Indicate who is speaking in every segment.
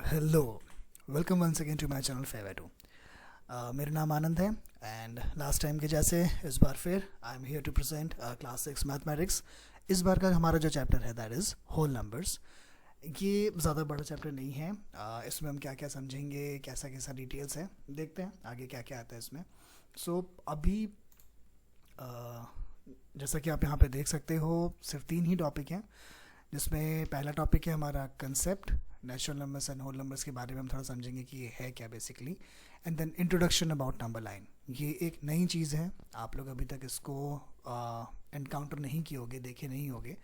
Speaker 1: Hello, welcome once again to my channel फेवेटो। मेरा नाम आनंद है एंड लास्ट टाइम के जैसे इस बार फिर I am here to present class 6 mathematics. इस बार का हमारा जो चैप्टर है दैट इज़ होल नंबर्स। ये ज़्यादा बड़ा चैप्टर नहीं है। इसमें हम क्या क्या समझेंगे, कैसा कैसा डिटेल्स है, देखते हैं आगे क्या क्या आता है इसमें। अभी uh, जैसा कि आप यहाँ पे देख सकते हो सिर्फ 3 ही टॉपिक हैं, जिसमें पहला टॉपिक है हमारा concept natural numbers and whole numbers के बारे में हम थोड़ा समझेंगे कि ये है क्या basically. And then introduction about number line. ये एक नई चीज़ है, आप लोग अभी तक इसको एनकाउंटर नहीं किए होगे, देखे नहीं होगे,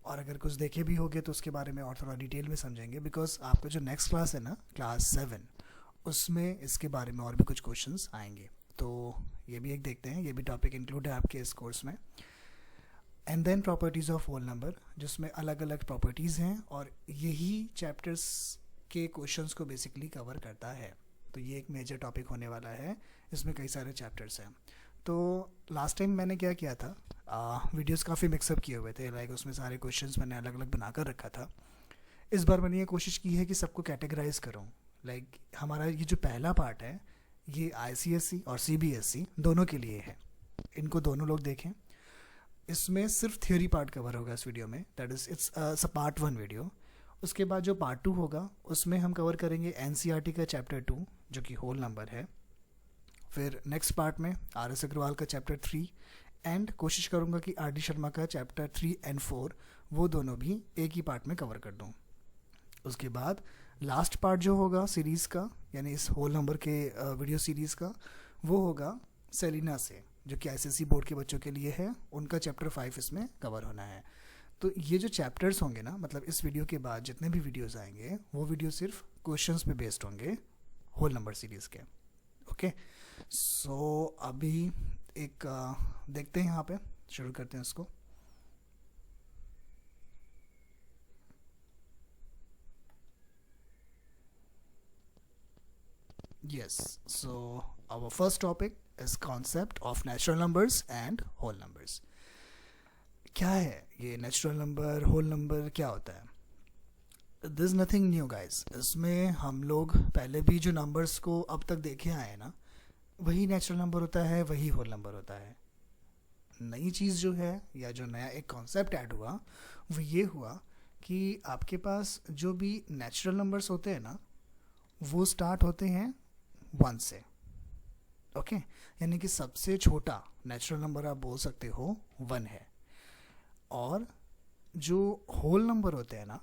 Speaker 1: और अगर कुछ देखे भी होगे तो उसके बारे में और थोड़ा डिटेल में समझेंगे, बिकॉज आपका जो नेक्स्ट क्लास है ना, क्लास 7, उसमें इसके बारे में और भी कुछ क्वेश्चंस आएंगे। तो ये भी एक देखते हैं, ये भी टॉपिक इंक्लूड है आपके इस कोर्स में। And then properties of whole number, जिसमें अलग अलग प्रॉपर्टीज़ हैं और यही चैप्टर्स के क्वेश्चंस को बेसिकली कवर करता है। तो ये एक मेजर टॉपिक होने वाला है, इसमें कई सारे चैप्टर्स हैं। तो लास्ट टाइम मैंने क्या किया था, वीडियोस काफ़ी मिक्सअप किए हुए थे, लाइक उसमें सारे क्वेश्चंस मैंने अलग अलग बनाकर रखा था। इस बार मैंने ये कोशिश की है कि सबको कैटेगराइज करूँ। लाइक हमारा ये जो पहला पार्ट है ये ICSE और CBSE दोनों के लिए है, इनको दोनों लोग देखें। इसमें सिर्फ थियोरी पार्ट कवर होगा इस वीडियो में, that is it's part 1 video. उसके बाद जो पार्ट 2 होगा उसमें हम कवर करेंगे NCERT का चैप्टर 2 जो कि होल नंबर है। फिर नेक्स्ट पार्ट में RS अग्रवाल का चैप्टर 3, एंड कोशिश करूँगा कि RD शर्मा का चैप्टर 3 एंड 4 वो दोनों भी एक ही पार्ट में कवर कर दूँ। उसके बाद लास्ट पार्ट जो होगा सीरीज़ का, यानी इस होल नंबर के वीडियो सीरीज़ का, वो होगा सेलिना से, जो कि ICSE बोर्ड के बच्चों के लिए है। उनका चैप्टर 5 इसमें कवर होना है। तो ये जो चैप्टर्स होंगे ना, मतलब इस वीडियो के बाद जितने भी वीडियोस आएंगे वो वीडियो सिर्फ क्वेश्चंस पे बेस्ड होंगे होल नंबर सीरीज़ के। ओके, सो अभी एक देखते हैं, यहाँ पे शुरू करते हैं इसको। Yes, so our first topic is concept of natural numbers and whole numbers. क्या है ये नेचुरल नंबर, होल नंबर, क्या होता है? This nothing new guys. इसमें हम लोग पहले भी जो नंबर्स को अब तक देखे आए हैं ना, वही नेचुरल नंबर होता है, वही होल नंबर होता है। नई चीज़ जो है, या जो नया एक कॉन्सेप्ट ऐड हुआ, वो ये हुआ कि आपके पास जो भी नेचुरल नंबर्स होते हैं ना, वो स्टार्ट होते हैं 1 से। ओके, यानी कि सबसे छोटा नेचुरल नंबर आप बोल सकते हो 1 है। और जो होल नंबर होते हैं ना,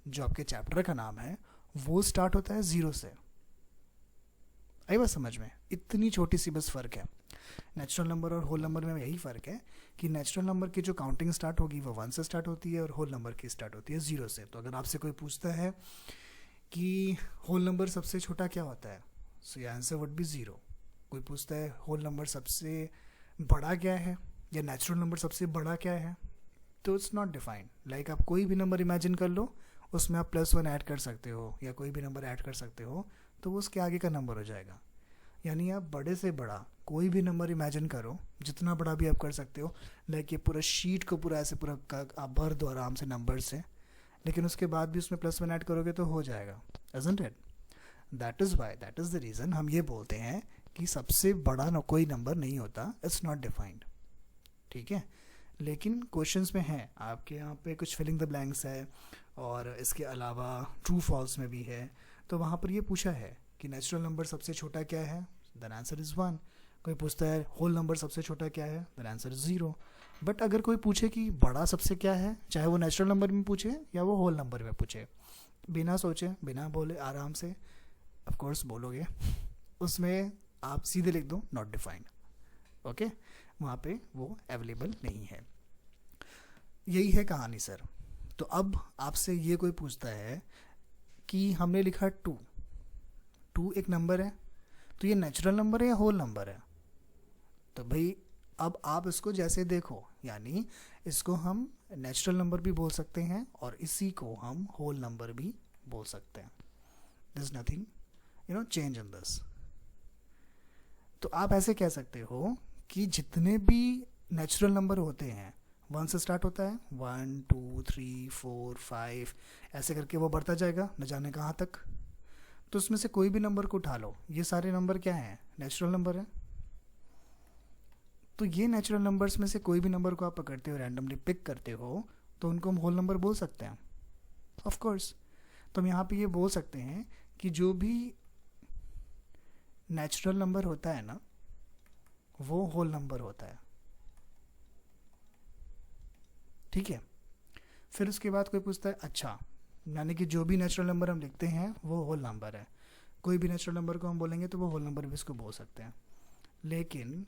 Speaker 1: जो आपके चैप्टर का नाम है, वो स्टार्ट होता है 0 से। आई बात समझ में? इतनी छोटी सी बस फ़र्क है नेचुरल नंबर और होल नंबर में। यही फ़र्क है कि नेचुरल नंबर की जो काउंटिंग स्टार्ट होगी वो 1 से स्टार्ट होती है, और होल नंबर की स्टार्ट होती है 0 से। तो अगर आपसे कोई पूछता है कि होल नंबर सबसे छोटा क्या होता है, सो ये आंसर वुड बी 0। कोई पूछता है होल नंबर सबसे बड़ा क्या है, या नेचुरल नंबर सबसे बड़ा क्या है, तो इट्स नॉट डिफाइंड। लाइक आप कोई भी नंबर इमेजिन कर लो, उसमें आप +1 ऐड कर सकते हो या कोई भी नंबर ऐड कर सकते हो, तो वो उसके आगे का नंबर हो जाएगा। यानी आप बड़े से बड़ा कोई भी नंबर इमेजिन करो, जितना बड़ा भी आप कर सकते हो। लाइक ये पूरा शीट को पूरा ऐसे पूरा आप भर दो आराम से नंबर से, लेकिन उसके बाद भी उसमें +1 ऐड करोगे तो हो जाएगा, isn't it? That is the reason हम ये बोलते हैं कि सबसे बड़ा ना कोई नंबर नहीं होता, इट्स नॉट डिफाइंड। ठीक है, लेकिन क्वेश्चंस में है आपके यहाँ पे कुछ फिलिंग द ब्लैंक्स है, और इसके अलावा ट्रू फॉल्स में भी है। तो वहाँ पर ये पूछा है कि नेचुरल नंबर सबसे छोटा क्या है, देन आंसर इज़ 1। कोई पूछता है होल नंबर सबसे छोटा क्या है, देन आंसर इज़ 0। बट अगर कोई पूछे कि बड़ा सबसे क्या है, चाहे वो नेचुरल नंबर में पूछे या वो होल नंबर में पूछे, बिना सोचे बिना बोले आराम से ऑफ कोर्स बोलोगे, उसमें आप सीधे लिख दो नॉट डिफाइंड। ओके, वहाँ पे वो अवेलेबल नहीं है। यही है कहानी सर। तो अब आपसे ये कोई पूछता है कि हमने लिखा 2 एक नंबर है, तो ये नेचुरल नंबर है या होल नंबर है? तो भाई अब आप इसको जैसे देखो, यानी इसको हम नेचुरल नंबर भी बोल सकते हैं और इसी को हम होल नंबर भी बोल सकते हैं। This nothing change in this. तो आप ऐसे कह सकते हो कि जितने भी नेचुरल नंबर होते हैं वन से स्टार्ट होता है, 1 2 3 4 5 ऐसे करके वो बढ़ता जाएगा न जाने कहाँ तक। तो उसमें से कोई भी नंबर को उठा लो, ये सारे नंबर क्या हैं, नेचुरल नंबर हैं। तो ये नेचुरल नंबर्स में से कोई भी नंबर को आप पकड़ते हो, रैंडमली पिक करते हो, तो उनको हम होल नंबर बोल सकते हैं, ऑफ कोर्स। तो हम यहाँ पे ये बोल सकते हैं कि जो भी नेचुरल नंबर होता है ना, वो होल नंबर होता है, ठीक है। फिर उसके बाद कोई पूछता है अच्छा, यानी कि जो भी नेचुरल नंबर हम लिखते हैं वो होल नंबर है। कोई भी नेचुरल नंबर को हम बोलेंगे तो वो होल नंबर भी इसको बोल सकते हैं। लेकिन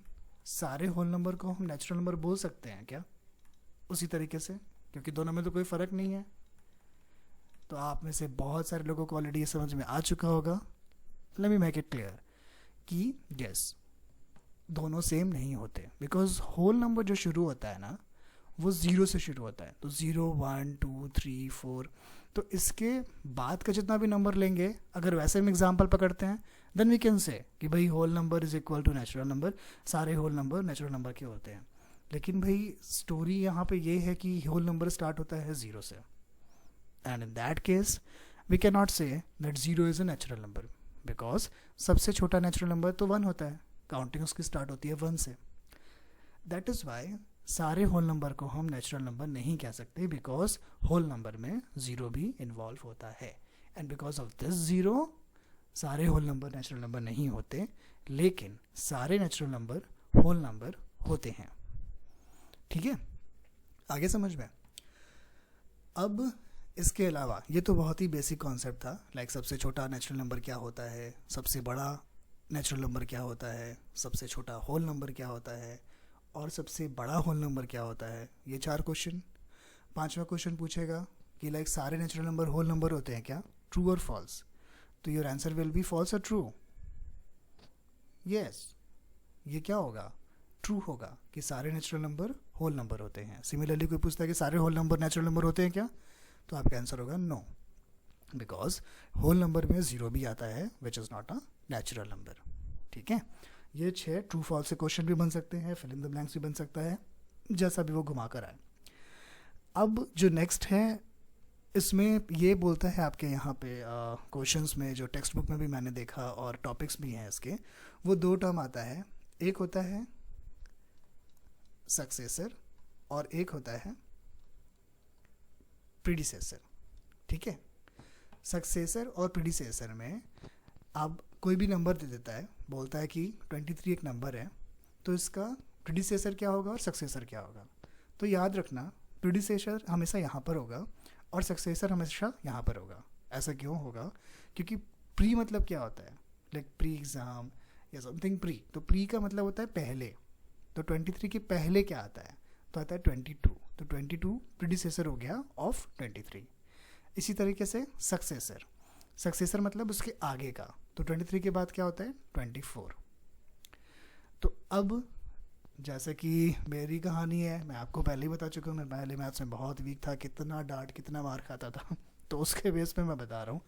Speaker 1: सारे होल नंबर को हम नेचुरल नंबर बोल सकते हैं क्या उसी तरीके से? क्योंकि दोनों में तो कोई फ़र्क नहीं है। तो आप में से बहुत सारे लोगों को ऑलरेडी ये समझ में आ चुका होगा, let me make it clear, कि यस, दोनों सेम नहीं होते। बिकॉज होल नंबर जो शुरू होता है ना, वो ज़ीरो से शुरू होता है। तो 0 1 2 3 4, तो इसके बाद का जितना भी नंबर लेंगे, अगर वैसे हम एग्जाम्पल पकड़ते हैं, देन वी कैन से कि भाई whole number is equal to natural number, सारे होल नंबर नेचुरल नंबर के होते हैं। लेकिन भाई स्टोरी यहाँ पे ये है कि होल नंबर स्टार्ट होता है 0 से, and in that case we can not say that 0 is a natural number, because सबसे छोटा नेचुरल नंबर तो 1 होता है, काउंटिंग उसकी स्टार्ट होती है 1 से। दैट इज़ वाई सारे होल नंबर को हम नेचुरल नंबर नहीं कह सकते, बिकॉज होल नंबर में 0 भी इन्वॉल्व होता है, एंड बिकॉज ऑफ दिस 0 सारे होल नंबर नेचुरल नंबर नहीं होते, लेकिन सारे नेचुरल नंबर होल नंबर होते हैं। ठीक है, आगे समझ में? अब इसके अलावा ये तो बहुत ही बेसिक कॉन्सेप्ट था, लाइक सबसे छोटा नेचुरल नंबर क्या होता है, सबसे बड़ा नेचुरल नंबर क्या होता है, सबसे छोटा होल नंबर क्या होता है, और सबसे बड़ा होल नंबर क्या होता है। ये 4 क्वेश्चन। 5वां क्वेश्चन पूछेगा कि लाइक सारे नेचुरल नंबर होल नंबर होते हैं क्या, ट्रू और फॉल्स। तो your answer will be false और ट्रू। यस, ये क्या होगा, ट्रू होगा कि सारे नेचुरल नंबर होल नंबर होते हैं। सिमिलरली कोई पूछता है कि सारे होल नंबर नेचुरल नंबर होते हैं क्या, तो आपका आंसर होगा नो, बिकॉज होल नंबर में 0 भी आता है, which is not a natural number. ठीक है, ये 6 ट्रू फॉल्स से क्वेश्चन भी बन सकते हैं, फिल इन द ब्लैंक्स भी बन सकता है, जैसा भी वो घुमा कर आए। अब जो नेक्स्ट है, इसमें ये बोलता है आपके यहाँ पे क्वेश्चंस में, जो टेक्स्ट बुक में भी मैंने देखा और टॉपिक्स भी हैं इसके, वो 2 टर्म आता है। एक होता है सक्सेसर और एक होता है प्रीडिसेसर। ठीक है, सक्सेसर और प्रीडिसेसर में अब कोई भी नंबर दे देता है, बोलता है कि 23 एक नंबर है, तो इसका प्रीडिसेसर क्या होगा और सक्सेसर क्या होगा। तो याद रखना, प्रीडिसेसर हमेशा यहाँ पर होगा और सक्सेसर हमेशा यहाँ पर होगा। ऐसा क्यों होगा, क्योंकि प्री मतलब क्या होता है, लाइक प्री एग्ज़ाम या समथिंग प्री, तो प्री का मतलब होता है पहले। तो 23 के पहले क्या आता है, तो आता है 22, तो 22 प्रीडिसेसर हो गया ऑफ 23। इसी तरीके से सक्सेसर, सक्सेसर मतलब उसके आगे का, तो 23 के बाद क्या होता है 24। तो अब जैसे कि मेरी कहानी है, मैं आपको पहले ही बता चुका हूँ, मैं पहले मैथ्स में बहुत वीक था, कितना डांट कितना मार खाता था तो उसके बेस पे मैं बता रहा हूँ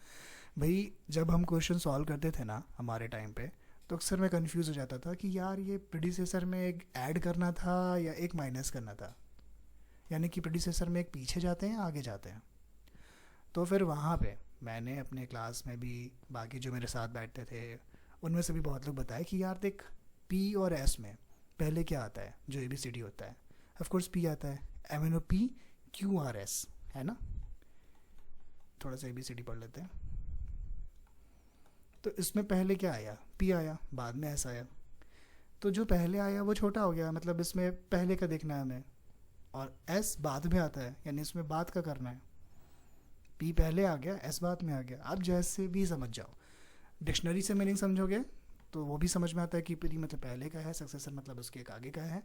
Speaker 1: भाई। जब हम क्वेश्चन सॉल्व करते थे ना हमारे टाइम पे, तो अक्सर मैं कंफ्यूज हो जाता था कि यार ये प्रीडिसेसर में एक ऐड करना था या एक माइनस करना था, यानी कि प्रीडिसेसर में एक पीछे जाते हैं आगे जाते हैं। तो फिर वहाँ पे मैंने अपने क्लास में भी, बाकी जो मेरे साथ बैठते थे उनमें से भी बहुत लोग बताए कि यार देख, पी और एस में पहले क्या आता है, जो ABCD होता है, ऑफकोर्स पी आता है, MNOP QRS है ना। थोड़ा सा ABCD पढ़ लेते हैं। तो इसमें पहले क्या आया, पी आया, बाद में एस आया। तो जो पहले आया वो छोटा हो गया, मतलब इसमें पहले का देखना है हमें, और एस बाद में आता है, यानी इसमें बाद का करना है। पी पहले आ गया, एस बाद में आ गया। आप जैसे भी समझ जाओ, डिक्शनरी से मीनिंग समझोगे तो वो भी समझ में आता है कि प्री मतलब पहले का है, सक्सेसर मतलब उसके एक आगे का है।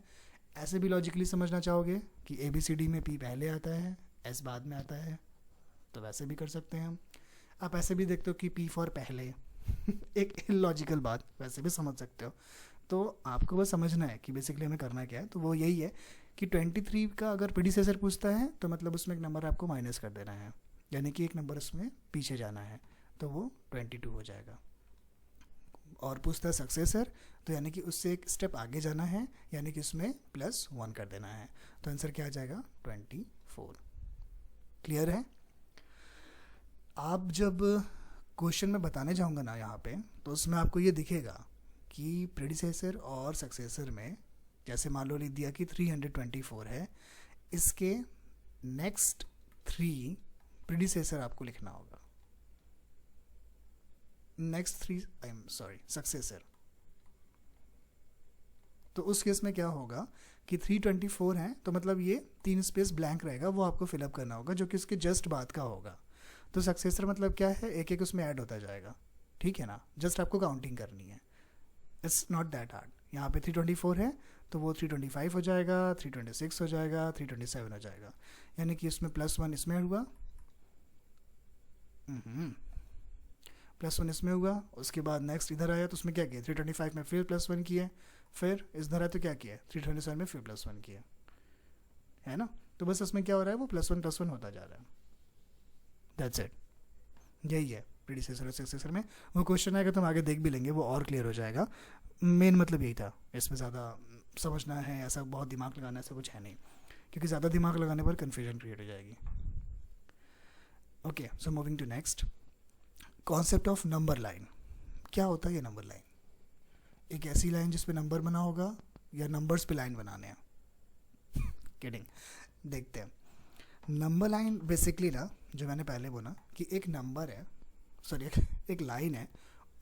Speaker 1: ऐसे भी लॉजिकली समझना चाहोगे कि ABCD में पी पहले आता है, एस बाद में आता है, तो वैसे भी कर सकते हैं हम। आप ऐसे भी देखते हो कि पी फॉर पहले एक इलॉजिकल बात, वैसे भी समझ सकते हो। तो आपको बस समझना है कि बेसिकली हमें करना क्या है। तो वो यही है कि 23 का अगर प्रीडिसेसर पूछता है तो मतलब उसमें एक नंबर आपको माइनस कर देना है, यानी कि एक नंबर उसमें पीछे जाना है, तो वो 22 हो जाएगा। और पूछता है सक्सेसर, तो यानी कि उससे एक स्टेप आगे जाना है, यानी कि उसमें +1 कर देना है। तो आंसर क्या आ जाएगा 24। क्लियर है? आप जब क्वेश्चन में बताने जाऊंगा ना यहाँ पे, तो उसमें आपको ये दिखेगा कि प्रेडिसेसर और सक्सेसर में, जैसे मान लो लिख दिया कि 324 है, इसके नेक्स्ट 3 प्रेडिसेसर आपको लिखना होगा, next 3 I am sorry successor. तो उस केस में क्या होगा कि 324 है, तो मतलब ये 3 स्पेस ब्लैंक रहेगा, वो आपको फिलअप करना होगा, जो कि उसके जस्ट बाद का होगा। तो सक्सेसर मतलब क्या है, एक एक उसमें ऐड होता जाएगा, ठीक है ना, जस्ट आपको काउंटिंग करनी है, इट्स नॉट दैट हार्ड। यहाँ पे 324 है, तो वो 325 हो जाएगा, 326 हो जाएगा, 327 हो जाएगा, यानी कि इसमें +1 इसमें हुआ, +1 इसमें हुआ। उसके बाद नेक्स्ट इधर आया, तो उसमें क्या किया, 325 में फिर +1 किए, फिर इधर आया तो क्या किया, 327 में फिर +1 किया, है ना। तो बस इसमें क्या हो रहा है, वो +1 होता जा रहा है, दैट्स इट। यही है प्रीडिसेसर और सक्सेसर में। वो क्वेश्चन आएगा तो हम आगे देख भी लेंगे, वो और क्लियर हो जाएगा। मेन मतलब यही था, इसमें ज़्यादा समझना है ऐसा बहुत दिमाग लगाना ऐसा कुछ है नहीं, क्योंकि ज़्यादा दिमाग लगाने पर कन्फ्यूजन क्रिएट हो जाएगी। Okay, so moving to next, concept of number line. क्या होता है ये नंबर लाइन? एक ऐसी लाइन जिसपे नंबर बना होगा, या नंबर्स पे लाइन बनाने हैं? किडिंग। देखते हैं। नंबर लाइन बेसिकली ना, जो मैंने पहले बोला कि एक नंबर है, सॉरी एक लाइन है,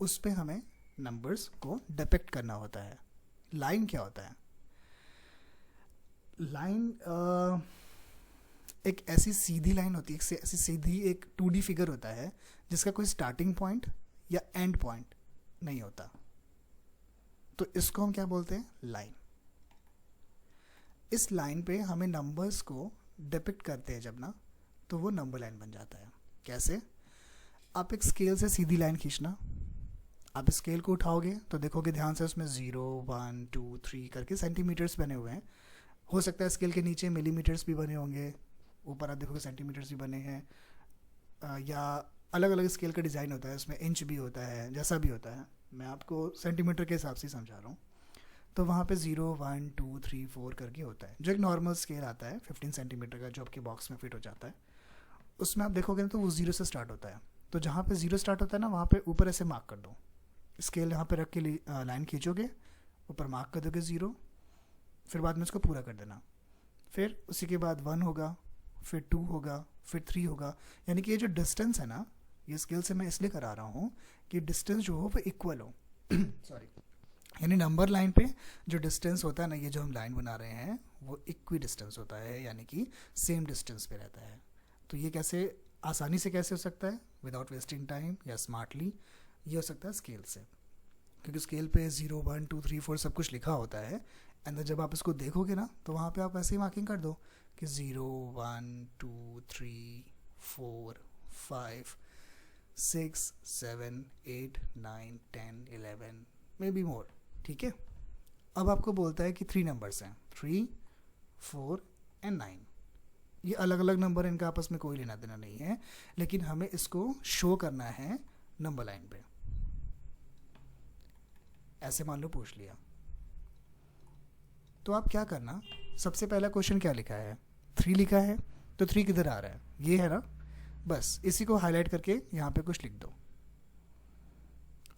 Speaker 1: उस पे हमें नंबर्स को डिपिक्ट करना होता है। लाइन क्या होता है? लाइन एक ऐसी सीधी लाइन होती है, ऐसी सीधी एक 2D फिगर होता है जिसका कोई स्टार्टिंग पॉइंट या एंड पॉइंट नहीं होता, तो इसको हम क्या बोलते हैं, लाइन। इस लाइन पे हमें नंबर्स को डिपिक्ट करते हैं जब ना, तो वो नंबर लाइन बन जाता है। कैसे? आप एक स्केल से सीधी लाइन खींचना, आप स्केल को उठाओगे तो देखोगे ध्यान से, उसमें 0 1 2 3 करके सेंटीमीटर्स बने हुए हैं। हो सकता है स्केल के नीचे मिलीमीटर्स भी बने होंगे, ऊपर आप देखोगे सेंटीमीटर्स भी बने हैं, या अलग अलग स्केल का डिज़ाइन होता है, उसमें इंच भी होता है, जैसा भी होता है, मैं आपको सेंटीमीटर के हिसाब से समझा रहा हूँ। तो वहाँ पे 0 1 2 3 4 करके होता है, जो एक नॉर्मल स्केल आता है 15 सेंटीमीटर का, जो आपके बॉक्स में फिट हो जाता है। उसमें आप देखोगे ना, तो वो 0 से स्टार्ट होता है। तो जहाँ पे 0 स्टार्ट होता है ना, वहाँ पे ऊपर ऐसे मार्क कर दो, स्केल यहाँ पे रख के लाइन खींचोगे, ऊपर मार्क कर दोगे 0, फिर बाद में उसको पूरा कर देना। फिर उसी के बाद 1 होगा, फिर 2 होगा, फिर 3 होगा। यानी कि ये जो डिस्टेंस है ना, ये स्केल से मैं इसलिए करा रहा हूँ कि डिस्टेंस जो हो वो इक्वल हो। सॉरी, यानी नंबर लाइन पे जो डिस्टेंस होता है ना, ये जो हम लाइन बना रहे हैं, वो इक्वी डिस्टेंस होता है, यानी कि सेम डिस्टेंस पे रहता है। तो ये कैसे आसानी से कैसे हो सकता है, विदाउट वेस्टिंग टाइम या स्मार्टली, ये हो सकता है स्केल से, क्योंकि स्केल पे 0 1 2 3 4 सब कुछ लिखा होता है। एंड जब आप इसको देखोगे ना, तो वहाँ पे आप ऐसे ही मार्किंग कर दो कि 0 1 2 3 4 5 6 7 8 9 10 11 मे बी मोर, ठीक है। अब आपको बोलता है कि 3 नंबर्स हैं, 3 4 एंड 9। ये अलग अलग नंबर, इनका आपस में कोई लेना देना नहीं है, लेकिन हमें इसको शो करना है नंबर लाइन पे। ऐसे मान लो पूछ लिया, तो आप क्या करना, सबसे पहला क्वेश्चन क्या लिखा है, 3 लिखा है, तो 3 किधर आ रहा है, ये है ना, बस इसी को हाईलाइट करके यहाँ पे कुछ लिख दो।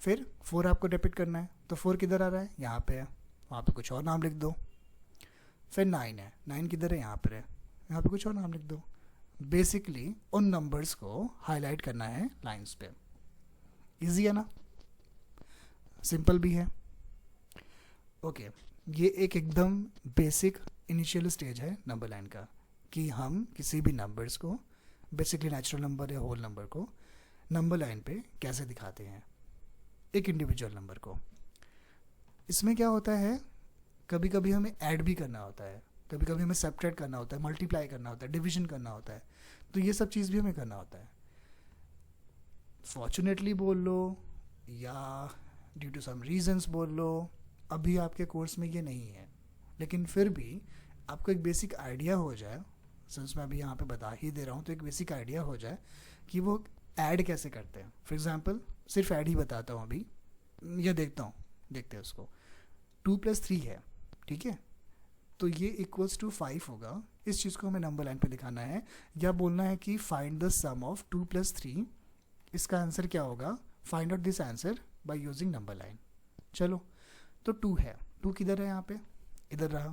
Speaker 1: फिर 4 आपको डिपिक्ट करना है, तो 4 किधर आ रहा है, यहाँ पे है, वहाँ पे कुछ और नाम लिख दो। फिर 9 है, 9 किधर है, यहाँ पर है, यहाँ पे कुछ और नाम लिख दो। बेसिकली उन नंबर्स को हाईलाइट करना है लाइंस पे। इजी है ना, सिंपल भी है। ओके, ये एक एकदम बेसिक इनिशियल स्टेज है नंबर लाइन का, कि हम किसी भी नंबर्स को, बेसिकली नेचुरल नंबर या होल नंबर को, नंबर लाइन पे कैसे दिखाते हैं, एक इंडिविजुअल नंबर को। इसमें क्या होता है, कभी कभी हमें ऐड भी करना होता है, कभी कभी हमें सब्ट्रैक्ट करना होता है, मल्टीप्लाई करना होता है, डिवीजन करना होता है, तो ये सब चीज़ भी हमें करना होता है। फॉर्चुनेटली बोल लो या ड्यू टू सम रीजंस बोल लो, अभी आपके कोर्स में ये नहीं है, लेकिन फिर भी आपको एक बेसिक आइडिया हो जाए, सिंस मैं अभी यहाँ पे बता ही दे रहा हूँ, तो एक बेसिक आइडिया हो जाए कि वो ऐड कैसे करते हैं। फॉर एग्जांपल सिर्फ ऐड ही बताता हूँ अभी, ये देखते हैं उसको। 2 + 3 है, ठीक है, तो ये इक्वल्स टू 5 होगा। इस चीज़ को हमें नंबर लाइन पे दिखाना है, या बोलना है कि फाइंड द सम ऑफ 2 + 3। इसका आंसर क्या होगा, find out this answer by using number line. चलो, तो 2 है, 2 किधर है, यहाँ पे इधर रहा।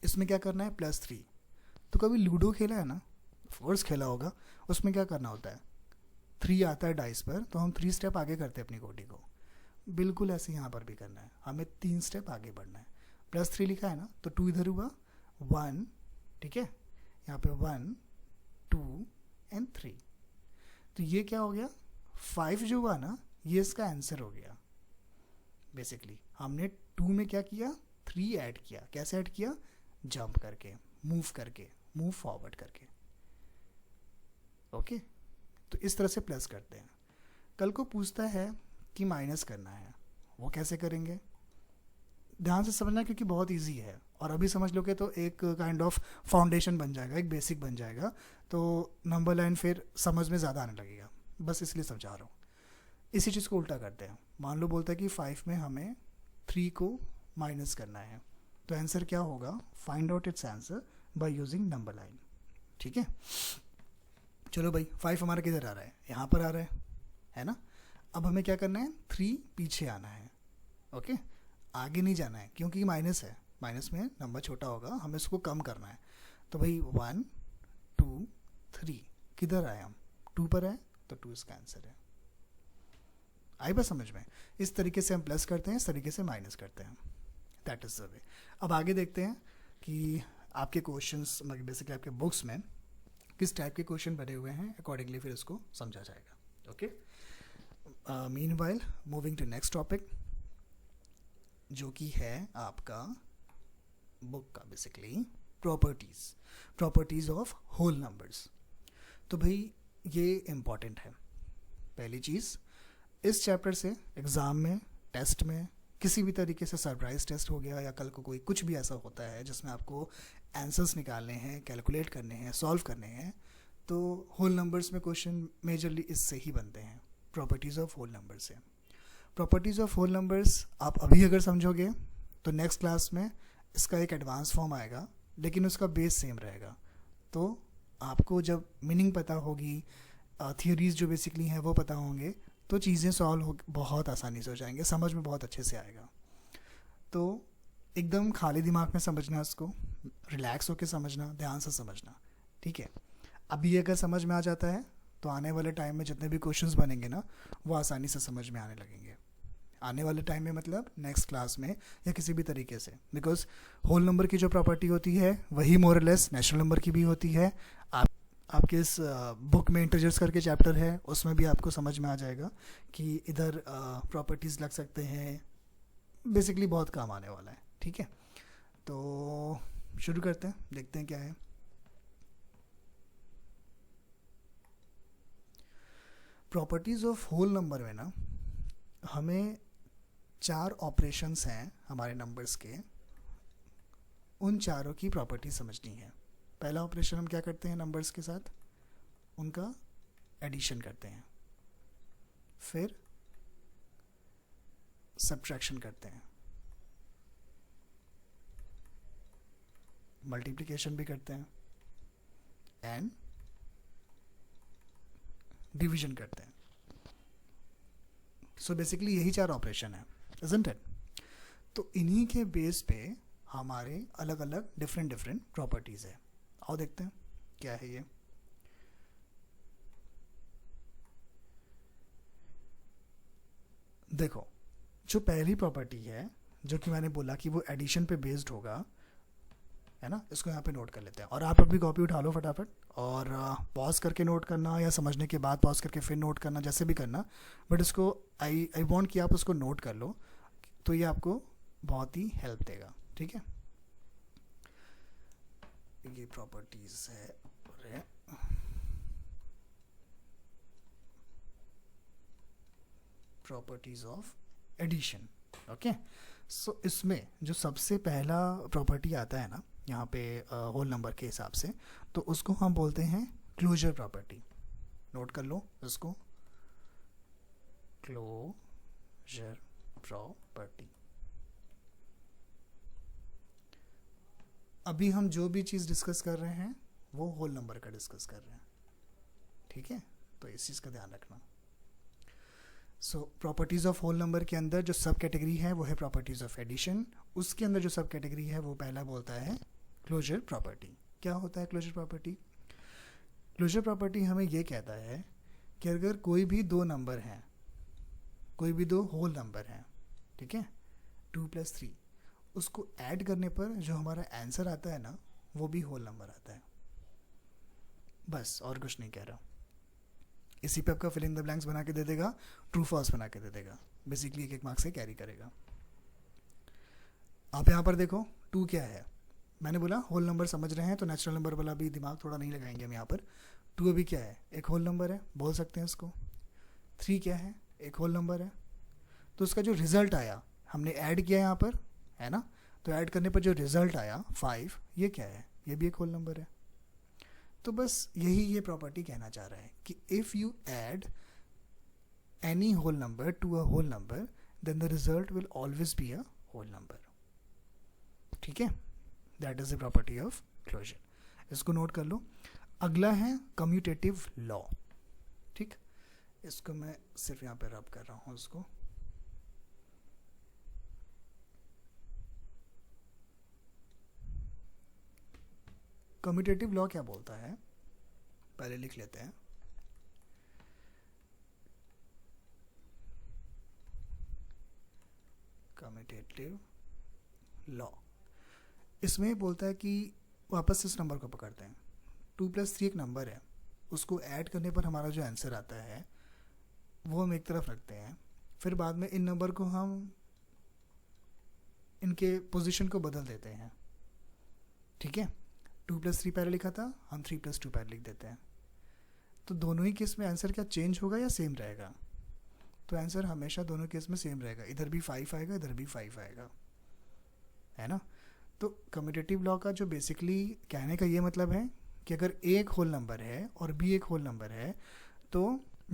Speaker 1: इसमें क्या करना है, +3। तो कभी लूडो खेला है ना, फोर्स खेला होगा, उसमें क्या करना होता है, 3 आता है डाइस पर, तो हम 3 स्टेप आगे करते हैं अपनी गोटी को। बिल्कुल ऐसे यहाँ पर भी करना है, हमें 3 स्टेप आगे बढ़ना है। +3 लिखा है ना, तो 2 इधर हुआ, 1, ठीक है, यहाँ पे 1 2 एंड 3। तो ये क्या हो गया, 5 जो हुआ ना, ये इसका आंसर हो गया। बेसिकली हमने 2 में क्या किया, 3 ऐड किया। कैसे ऐड किया, जंप करके, मूव फॉरवर्ड करके। ओके, तो इस तरह से प्लस करते हैं। कल को पूछता है कि माइनस करना है, वो कैसे करेंगे, ध्यान से समझना, क्योंकि बहुत इजी है, और अभी समझ लोगे तो एक काइंड ऑफ फाउंडेशन बन जाएगा, एक बेसिक बन जाएगा, तो नंबर लाइन फिर समझ में ज़्यादा आने लगेगा, बस इसलिए समझा रहा हूँ। इसी चीज़ को उल्टा करते हैं। मान लो बोलता है कि 5 में हमें 3 को माइनस करना है, तो आंसर क्या होगा, find out it's answer by using number line. ठीक है, चलो भाई, 5 हमारा किधर आ रहा है, यहाँ पर आ रहा है ना। अब हमें क्या करना है, 3 पीछे आना है। ओके, आगे नहीं जाना है, क्योंकि माइनस है, माइनस में नंबर छोटा होगा, हमें उसको कम करना है। तो भाई 1 2 3 किधर आए हम, 2 पर आए, तो 2 इसका आंसर है। आई बात समझ में। इस तरीके से हम प्लस करते हैं, इस तरीके से माइनस करते हैं, दैट इज़ द वे। अब आगे देखते हैं कि आपके क्वेश्चंस, मतलब बेसिकली आपके बुक्स में किस टाइप के क्वेश्चन बने हुए हैं, अकॉर्डिंगली फिर उसको समझा जाएगा। Okay, meanwhile moving to next topic, जो कि है आपका बुक का basically properties of whole numbers. तो भाई ये इम्पॉर्टेंट है। पहली चीज़, इस चैप्टर से एग्ज़ाम में, टेस्ट में, किसी भी तरीके से सरप्राइज टेस्ट हो गया, या कल को कोई कुछ भी ऐसा होता है जिसमें आपको आंसर्स निकालने हैं, कैलकुलेट करने हैं, सॉल्व करने हैं, तो होल नंबर्स में क्वेश्चन मेजरली इससे ही बनते हैं, प्रॉपर्टीज़ ऑफ होल नंबर से। प्रॉपर्टीज़ ऑफ होल नंबर्स आप अभी अगर समझोगे तो नेक्स्ट क्लास में इसका एक एडवांस फॉर्म आएगा, लेकिन उसका बेस सेम रहेगा। तो आपको जब मीनिंग पता होगी, थियोरीज जो बेसिकली हैं वो पता होंगे, तो चीज़ें सॉल्व हो बहुत आसानी से हो जाएंगे, समझ में बहुत अच्छे से आएगा। तो एकदम खाली दिमाग में समझना, इसको रिलैक्स होकर समझना, ध्यान से समझना, ठीक है। अभी अगर समझ में आ जाता है तो आने वाले टाइम में जितने भी क्वेश्चंस बनेंगे ना, वो आसानी से समझ में आने लगेंगे। आने वाले टाइम में मतलब नेक्स्ट क्लास में या किसी भी तरीके से, बिकॉज होल नंबर की जो प्रॉपर्टी होती है वही मोर लेस नेचुरल नंबर की भी होती है। आपके इस बुक में इंटीजर्स करके चैप्टर है, उसमें भी आपको समझ में आ जाएगा कि इधर प्रॉपर्टीज़ लग सकते हैं, बेसिकली बहुत काम आने वाला है। ठीक है, तो शुरू करते हैं, देखते हैं क्या है। प्रॉपर्टीज़ ऑफ होल नंबर में ना हमें 4 ऑपरेशंस हैं हमारे नंबर्स के, उन चारों की प्रॉपर्टी समझनी है। पहला ऑपरेशन हम क्या करते हैं नंबर्स के साथ, उनका एडिशन करते हैं, फिर सब्ट्रैक्शन करते हैं, मल्टीप्लिकेशन भी करते हैं, एंड डिवीजन करते हैं। सो बेसिकली यही 4 ऑपरेशन है, इजंट इट। तो इन्हीं के बेस पे हमारे अलग अलग डिफरेंट प्रॉपर्टीज़ है। आओ देखते हैं क्या है ये। देखो, जो पहली प्रॉपर्टी है, जो कि मैंने बोला कि वो एडिशन पे बेस्ड होगा, है ना, इसको यहाँ पे नोट कर लेते हैं। और आप अपनी कॉपी उठा लो फटाफट, और पॉज करके नोट करना, या समझने के बाद पॉज करके फिर नोट करना, जैसे भी करना, बट इसको आई वांट कि आप उसको नोट कर लो, तो ये आपको बहुत ही हेल्प देगा। ठीक है, ये प्रॉपर्टीज है प्रॉपर्टीज ऑफ एडिशन। ओके, सो इसमें जो सबसे पहला प्रॉपर्टी आता है ना यहाँ पे होल नंबर के हिसाब से, तो उसको हम बोलते हैं क्लोजर प्रॉपर्टी। नोट कर लो इसको, क्लोजर क्लोजर प्रॉपर्टी। अभी हम जो भी चीज़ डिस्कस कर रहे हैं वो होल नंबर का डिस्कस कर रहे हैं, ठीक है, तो इस चीज़ का ध्यान रखना। सो प्रॉपर्टीज़ ऑफ होल नंबर के अंदर जो सब कैटेगरी है वो है प्रॉपर्टीज़ ऑफ एडिशन। उसके अंदर जो सब कैटेगरी है वो पहला बोलता है क्लोजर प्रॉपर्टी। क्या होता है क्लोजर प्रॉपर्टी? क्लोजर प्रॉपर्टी हमें ये कहता है कि अगर कोई भी दो नंबर हैं, कोई भी दो होल नंबर हैं, ठीक है, 2 + 3, उसको ऐड करने पर जो हमारा आंसर आता है ना वो भी होल नंबर आता है। बस और कुछ नहीं कह रहा। इसी पे आपका फिल इन द ब्लैंक्स बना के दे देगा, ट्रू फॉल्स बना के दे देगा, बेसिकली एक मार्क्स से कैरी करेगा। आप यहाँ पर देखो 2 क्या है, मैंने बोला होल नंबर समझ रहे हैं तो नेचुरल नंबर वाला भी दिमाग थोड़ा नहीं लगाएंगे हम यहाँ पर। 2 अभी क्या है, एक होल नंबर है, बोल सकते हैं इसको। 3 क्या है, एक होल नंबर है। तो उसका जो रिजल्ट आया हमने ऐड किया यहाँ पर, है ना, तो ऐड करने पर जो रिजल्ट आया 5, ये क्या है, ये भी एक होल नंबर है। तो बस यही ये प्रॉपर्टी कहना चाह रहा है कि if you add any whole number to a whole number then the result will always be a whole number. ठीक है, that is the property of closure, इसको नोट कर लो। अगला है कम्यूटेटिव लॉ। ठीक, इसको मैं सिर्फ यहाँ पे रब कर रहा हूँ उसको। कम्यूटेटिव लॉ क्या बोलता है, पहले लिख लेते हैं। कम्यूटेटिव लॉ इसमें बोलता है कि वापस इस नंबर को पकड़ते हैं, 2 + 3 एक नंबर है, उसको ऐड करने पर हमारा जो आंसर आता है वो हम एक तरफ रखते हैं, फिर बाद में इन नंबर को हम इनके पोजीशन को बदल देते हैं। ठीक है, 2 + 3 पहले लिखा था, हम 3 + 2 पहले लिख देते हैं। तो दोनों ही केस में आंसर क्या चेंज होगा या सेम रहेगा? तो आंसर हमेशा दोनों केस में सेम रहेगा, इधर भी 5 आएगा, इधर भी 5 आएगा, है ना। तो कम्यूटेटिव लॉ का जो बेसिकली कहने का ये मतलब है कि अगर A एक होल नंबर है और B एक होल नंबर है तो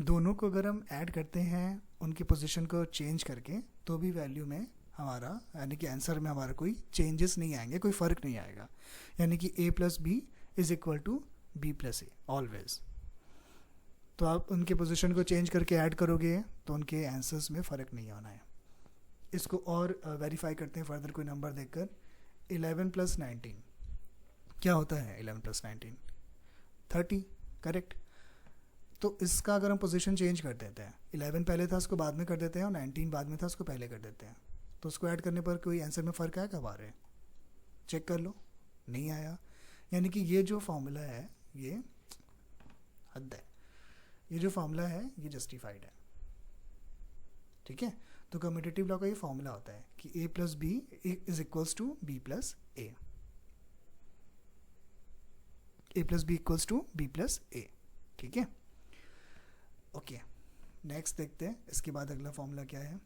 Speaker 1: दोनों को अगर हम ऐड करते हैं उनकी पोजीशन को चेंज करके तो भी वैल्यू में हमारा यानी कि आंसर में हमारा कोई चेंजेस नहीं आएंगे, कोई फ़र्क नहीं आएगा। यानी कि A + B = B + A always. तो आप उनके पोजीशन को चेंज करके ऐड करोगे तो उनके आंसर्स में फ़र्क नहीं होना है। इसको और वेरीफाई करते हैं फर्दर कोई नंबर देखकर। 11 + 19 क्या होता है? 11 + 19 30, करेक्ट। तो इसका अगर हम पोजीशन चेंज कर देते हैं, 11 पहले था उसको बाद में कर देते हैं और 19 बाद में था उसको पहले कर देते हैं, तो उसको ऐड करने पर कोई आंसर में फ़र्क आएगा हमारे? चेक कर लो, नहीं आया। यानी कि ये जो फॉर्मूला है ये हद है, ये जो फॉर्मूला है ये जस्टिफाइड है। ठीक है, तो कम्यूटेटिव लॉ का ये फॉर्मूला होता है कि A + B = B + A, A + B = B + A। ठीक है, ओके, नेक्स्ट देखते हैं इसके बाद अगला फॉर्मूला क्या है।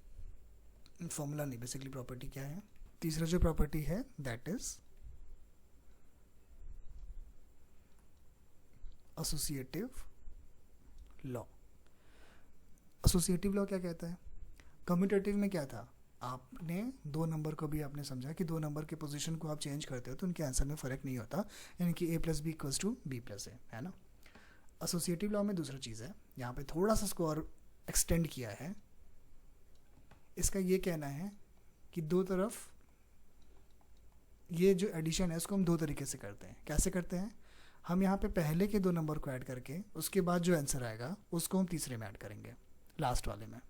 Speaker 1: फॉर्मूला नहीं, बेसिकली प्रॉपर्टी क्या है। तीसरा जो प्रॉपर्टी है that is associative law. Associative law क्या कहता है? कम्यूटेटिव में क्या था, आपने दो नंबर को भी आपने समझा कि दो नंबर के पोजीशन को आप चेंज करते हो तो उनके आंसर में फ़र्क नहीं होता, यानी कि A + B = B + A, है ना। एसोसिएटिव लॉ में दूसरा चीज़ है, यहाँ पे थोड़ा सा इसको और एक्सटेंड किया है। इसका ये कहना है कि दो तरफ ये जो एडिशन है इसको हम दो तरीके से करते हैं। कैसे करते हैं? हम यहाँ पे पहले के दो नंबर को ऐड करके उसके बाद जो आंसर आएगा उसको हम तीसरे में ऐड करेंगे, लास्ट वाले में।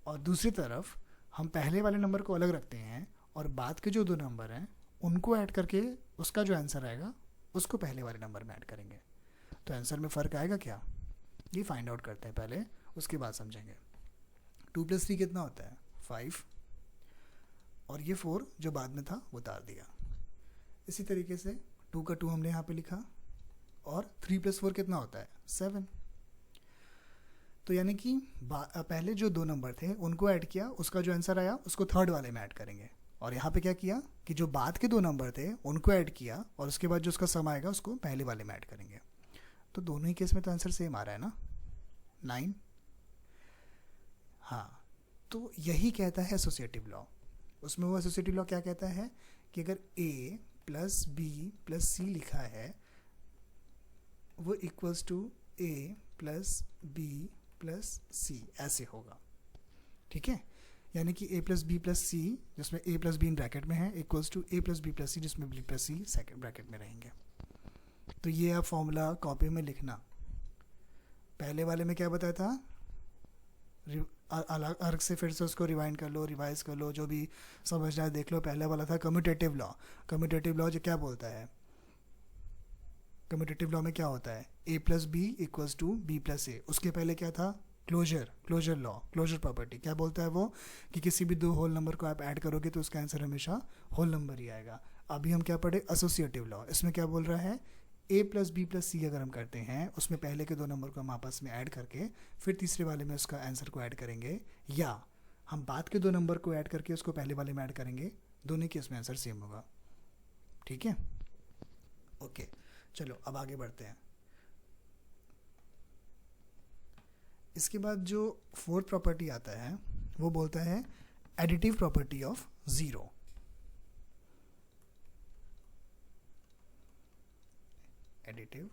Speaker 1: और दूसरी तरफ हम पहले वाले नंबर को अलग रखते हैं और बाद के जो दो नंबर हैं उनको ऐड करके उसका जो आंसर आएगा उसको पहले वाले नंबर में ऐड करेंगे। तो आंसर में फ़र्क आएगा क्या, ये फाइंड आउट करते हैं पहले, उसके बाद समझेंगे। 2 + 3 कितना होता है? 5, और ये 4 जो बाद में था वो उतार दिया। इसी तरीके से 2 का 2 हमने यहाँ पे लिखा, और 3 + 4 कितना होता है? 7। तो यानी कि पहले जो दो नंबर थे उनको ऐड किया, उसका जो आंसर आया उसको थर्ड वाले में ऐड करेंगे। और यहाँ पे क्या किया कि जो बाद के दो नंबर थे उनको ऐड किया और उसके बाद जो उसका सम आएगा उसको पहले वाले में ऐड करेंगे। तो दोनों ही केस में तो आंसर सेम आ रहा है ना, 9। हाँ, तो यही कहता है एसोसिएटिव लॉ। उसमें वो एसोसिएटिव लॉ क्या कहता है कि अगर a plus B plus C लिखा है वो equals to a plus B plus C ऐसे होगा, ठीक है। यानी कि a plus B plus C, जिसमें a plus B in bracket में है, equals to a plus B plus C, जिसमें b plus C second bracket में रहेंगे। तो ये आप फॉर्मूला कॉपी में लिखना। पहले वाले में क्या बताया था, अलग अलग से फिर से उसको रिवाइंड कर लो, रिवाइज कर लो, जो भी समझना है देख लो। पहले वाला था कम्यूटेटिव लॉ। कम्यूटेटिव लॉ जो क्या बोलता है, कम्यूटेटिव लॉ में क्या होता है, a plus B equals to B plus A. उसके पहले क्या था, क्लोजर लॉ, क्लोजर प्रॉपर्टी। क्या बोलता है वो कि किसी भी दो होल नंबर को आप ऐड करोगे तो उसका आंसर हमेशा होल नंबर ही आएगा। अभी हम क्या पढ़े, एसोसिएटिव लॉ। इसमें क्या बोल रहा है, a plus B plus C अगर हम करते हैं, उसमें पहले के दो नंबर को हम आपस में ऐड करके फिर तीसरे वाले में उसका आंसर को ऐड करेंगे, या हम बाद के दो नंबर को ऐड करके उसको पहले वाले में ऐड करेंगे, दोनों केस में आंसर सेम होगा, ठीक है। ओके, चलो अब आगे बढ़ते हैं। इसके बाद जो फोर्थ प्रॉपर्टी आता है वो बोलता है additive property of zero. Additive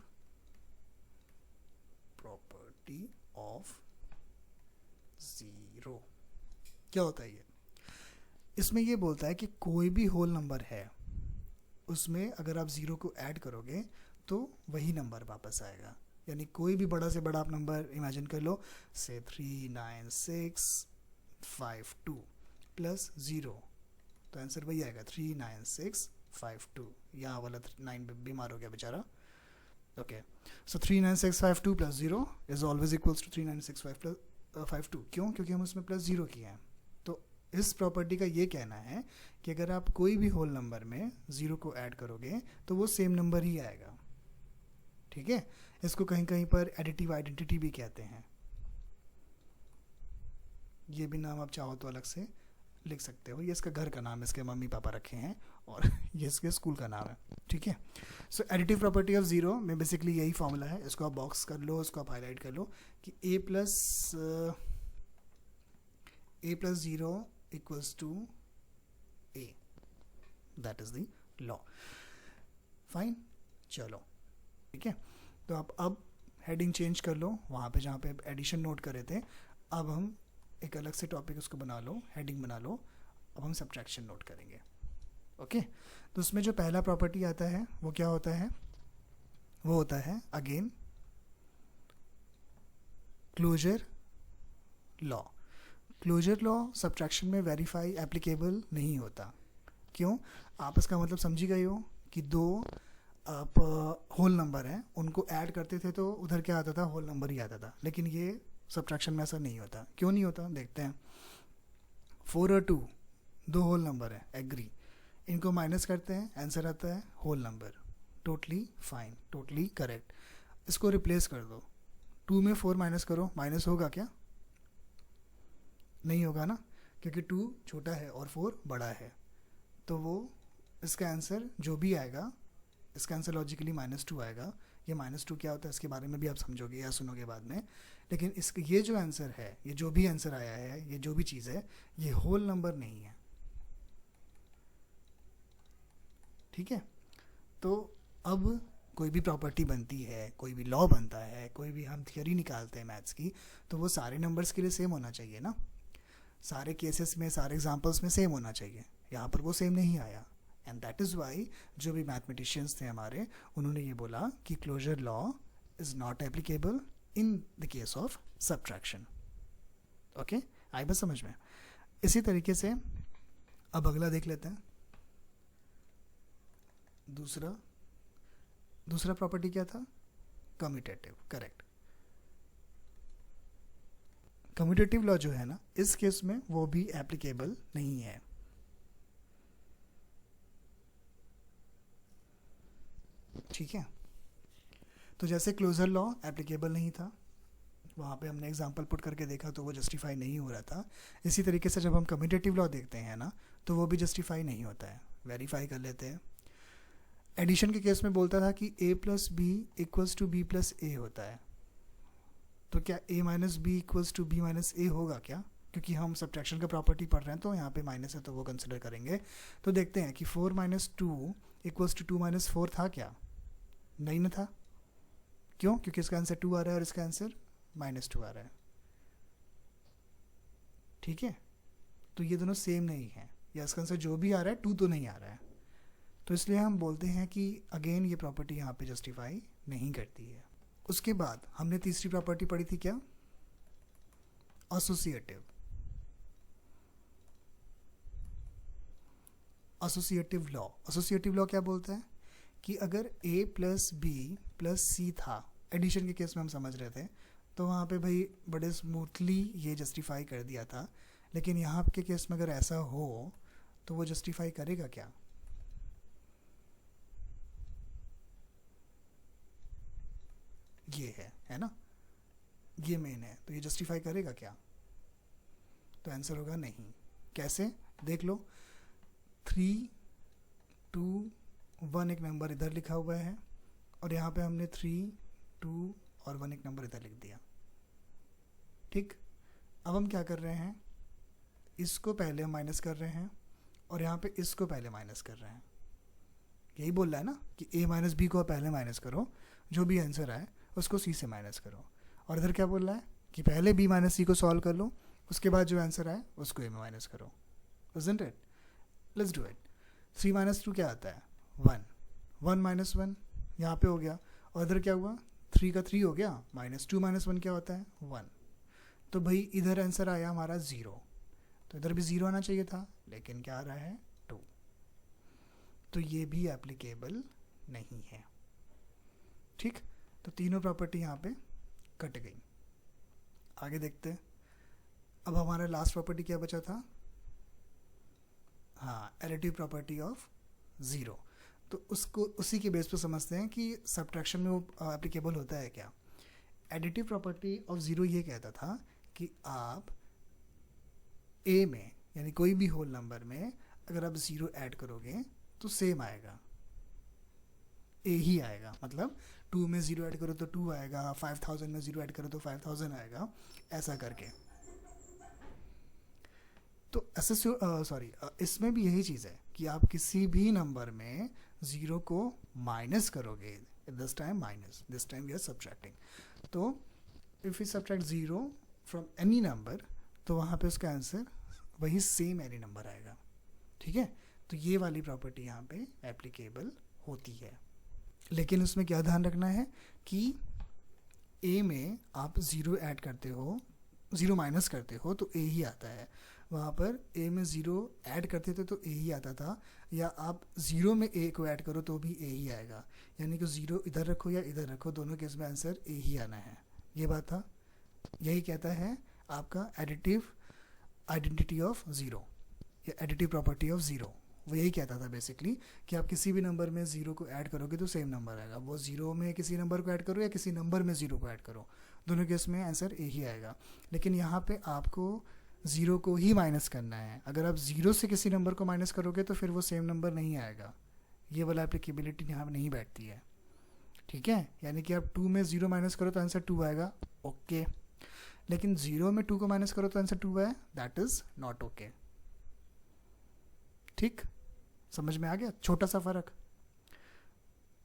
Speaker 1: property of zero क्या होता है ये, इसमें ये बोलता है कि कोई भी होल नंबर है उसमें अगर आप जीरो को ऐड करोगे तो वही नंबर वापस आएगा। यानी कोई भी बड़ा से बड़ा आप नंबर इमेजिन कर लो, से 39652 प्लस ज़ीरो, तो आंसर वही आएगा 39652। यहाँ वाला 9 बीमार हो गया बेचारा। Okay, so 39652 plus zero is always equals to 39652। क्यों? क्योंकि हम उसमें प्लस ज़ीरो किए हैं। तो इस प्रॉपर्टी का ये कहना है कि अगर आप कोई भी होल नंबर में ज़ीरो को ऐड करोगे तो वो सेम नंबर ही आएगा, ठीक है। इसको कहीं कहीं पर एडिटिव आइडेंटिटी भी कहते हैं। ये भी नाम आप चाहो तो अलग से लिख सकते हो। ये इसका घर का नाम है, इसके मम्मी पापा रखे हैं, और ये इसके स्कूल का नाम है, ठीक है। सो एडिटिव प्रॉपर्टी ऑफ जीरो में बेसिकली यही फॉर्मूला है। इसको आप बॉक्स कर लो, इसको आप हाईलाइट कर लो कि a plus zero equals to a, that is the law. Fine, चलो ठीक है। तो आप अब हेडिंग चेंज कर लो, वहाँ पे जहाँ पे एडिशन नोट करे थे अब हम एक अलग से टॉपिक उसको बना लो, हेडिंग बना लो। अब हम सब्ट्रैक्शन नोट करेंगे, ओके। तो उसमें जो पहला प्रॉपर्टी आता है वो क्या होता है, वो होता है again closure law. Closure law subtraction में वेरीफाई एप्लीकेबल नहीं होता। क्यों? आप इसका मतलब समझी गए हो कि दो आप होल नंबर हैं, उनको ऐड करते थे तो उधर क्या आता था, होल नंबर ही आता था। लेकिन ये सब्ट्रैक्शन में ऐसा नहीं होता। क्यों नहीं होता, देखते हैं। 4 और 2 दो होल नंबर है, एग्री, इनको माइनस करते हैं, आंसर आता है whole number. Totally fine, totally correct. इसको रिप्लेस कर दो, 2 में 4 माइनस करो, माइनस होगा क्या? नहीं होगा ना, क्योंकि 2 छोटा है और 4 बड़ा है। तो वो इसका आंसर जो भी आएगा, इसका आंसर लॉजिकली -2 आएगा। ये -2 क्या होता है इसके बारे में भी आप समझोगे या सुनोगे बाद में। लेकिन इसका ये जो आंसर है, ये जो भी आंसर आया है, ये जो भी चीज़ है, ये होल नंबर नहीं है, ठीक है। तो अब कोई भी प्रॉपर्टी बनती है, कोई भी लॉ बनता है, कोई भी हम थियोरी निकालते हैं मैथ्स की, तो वो सारे नंबर्स के लिए सेम होना चाहिए ना। सारे केसेस में, सारे एग्जांपल्स में सेम होना चाहिए। यहाँ पर वो सेम नहीं आया, एंड दैट इज़ वाई जो भी मैथमेटिशियंस थे हमारे, उन्होंने ये बोला कि closure law is not applicable in the case of subtraction. Okay, I बस समझ में। इसी तरीके से अब अगला देख लेते हैं। दूसरा प्रॉपर्टी क्या था, कम्यूटेटिव, करेक्ट। कम्यूटेटिव लॉ जो है ना, इस केस में वो भी एप्लीकेबल नहीं है। ठीक है। तो जैसे क्लोजर लॉ एप्लीकेबल नहीं था, वहाँ पे हमने एग्जांपल पुट करके देखा तो वो जस्टिफाई नहीं हो रहा था। इसी तरीके से जब हम कम्यूटेटिव लॉ देखते हैं ना, तो वो भी जस्टिफाई नहीं होता है। वेरीफाई कर लेते हैं। एडिशन के केस में बोलता था कि a plus B equals to b plus A होता है। तो क्या a minus B equals to b minus A होगा क्या? क्योंकि हम सब्ट्रैक्शन का प्रॉपर्टी पढ़ रहे हैं तो यहाँ पे माइनस है तो वो कंसिडर करेंगे। तो देखते हैं कि 4 माइनस 2 इक्वल्स टू 2 माइनस 4 था क्या? नहीं ना था। क्यों? क्योंकि इसका आंसर 2 आ रहा है और इसका आंसर -2 आ रहा है। ठीक है, तो ये दोनों सेम नहीं है, या इसका आंसर जो भी आ रहा है 2 तो नहीं आ रहा है। तो इसलिए हम बोलते हैं कि अगेन ये प्रॉपर्टी यहाँ पे जस्टिफाई नहीं करती है। उसके बाद हमने तीसरी प्रॉपर्टी पढ़ी थी क्या? Associative. Associative law. Associative law क्या बोलता है कि अगर a प्लस बी प्लस सी था, एडिशन के केस में हम समझ रहे थे, तो वहाँ पे भाई बड़े स्मूथली ये जस्टिफाई कर दिया था। लेकिन यहाँ के केस में अगर ऐसा हो तो वो जस्टिफाई करेगा क्या? ये है ना, ये मेन है, तो ये जस्टिफाई करेगा क्या? तो आंसर होगा नहीं। कैसे? देख लो, 3 2 1 एक नंबर इधर लिखा हुआ है और यहाँ पे हमने 3 2 और 1 एक नंबर इधर लिख दिया। ठीक, अब हम क्या कर रहे हैं, इसको पहले माइनस कर रहे हैं और यहाँ पे इसको पहले माइनस कर रहे हैं। यही बोल रहा है ना कि a माइनस बी को पहले माइनस करो, जो भी आंसर आए उसको c से माइनस करो। और इधर क्या बोल रहा है कि पहले b माइनस सी को सॉल्व कर लो, उसके बाद जो आंसर आए उसको a में माइनस करो। Isn't it? Let's do it. 3 minus 2 क्या आता है? 1 1 माइनस 1 यहाँ पे हो गया, और इधर क्या हुआ? 3 का 3 हो गया, -2 माइनस 1 क्या होता है? 1। तो भाई इधर आंसर आया हमारा 0, तो इधर भी 0 आना चाहिए था, लेकिन क्या आ रहा है? 2। तो ये भी एप्लीकेबल नहीं है। ठीक, तो तीनों प्रॉपर्टी यहाँ पे कट गई। आगे देखते हैं। अब हमारा लास्ट प्रॉपर्टी क्या बचा था? हाँ, एडिटिव प्रॉपर्टी ऑफ 0। तो उसको उसी के बेस पे समझते हैं कि सब्ट्रैक्शन में वो एप्लीकेबल होता है क्या। एडिटिव प्रॉपर्टी ऑफ 0 ये कहता था कि आप a में, यानी कोई भी होल नंबर में अगर आप 0 ऐड करोगे तो सेम आएगा, a ही आएगा। मतलब 2 में 0 ऐड करो तो 2 आएगा, 5000 में 0 ऐड करो तो 5000 आएगा, ऐसा करके। तो इसमें भी यही चीज़ है कि आप किसी भी नंबर में 0 को माइनस करोगे, this time minus, this time we are subtracting. तो if you subtract 0 from any number, तो वहाँ पे उसका आंसर वही सेम एनी नंबर आएगा। ठीक है, तो ये वाली प्रॉपर्टी यहाँ पे एप्लीकेबल होती है। लेकिन उसमें क्या ध्यान रखना है कि a में आप 0 ऐड करते हो, 0 माइनस करते हो तो a ही आता है। वहाँ पर a में 0 ऐड करते थे तो a ही आता था, या आप 0 में a को ऐड करो तो भी a ही आएगा। यानी कि 0 इधर रखो या इधर रखो, दोनों केस में आंसर a ही आना है। ये बात था, यही कहता है आपका एडिटिव आइडेंटिटी ऑफ 0 या एडिटिव प्रॉपर्टी ऑफ 0। वो यही कहता था बेसिकली कि आप किसी भी नंबर में 0 को ऐड करोगे तो सेम नंबर आएगा। वो 0 में किसी नंबर को ऐड करो या किसी नंबर में 0 को ऐड करो, दोनों केस में आंसर a ही आएगा। लेकिन यहाँ पे आपको 0 को ही माइनस करना है। अगर आप 0 से किसी नंबर को माइनस करोगे तो फिर वो सेम नंबर नहीं आएगा। ये वाला एप्लीकेबिलिटी यहाँ पर नहीं बैठती है। ठीक है, यानी कि आप 2 में 0 माइनस करो तो आंसर 2 आएगा, ओके। लेकिन 0 में 2 को माइनस करो तो आंसर 2 आए, दैट इज नॉट ओके। ठीक, समझ में आ गया? छोटा सा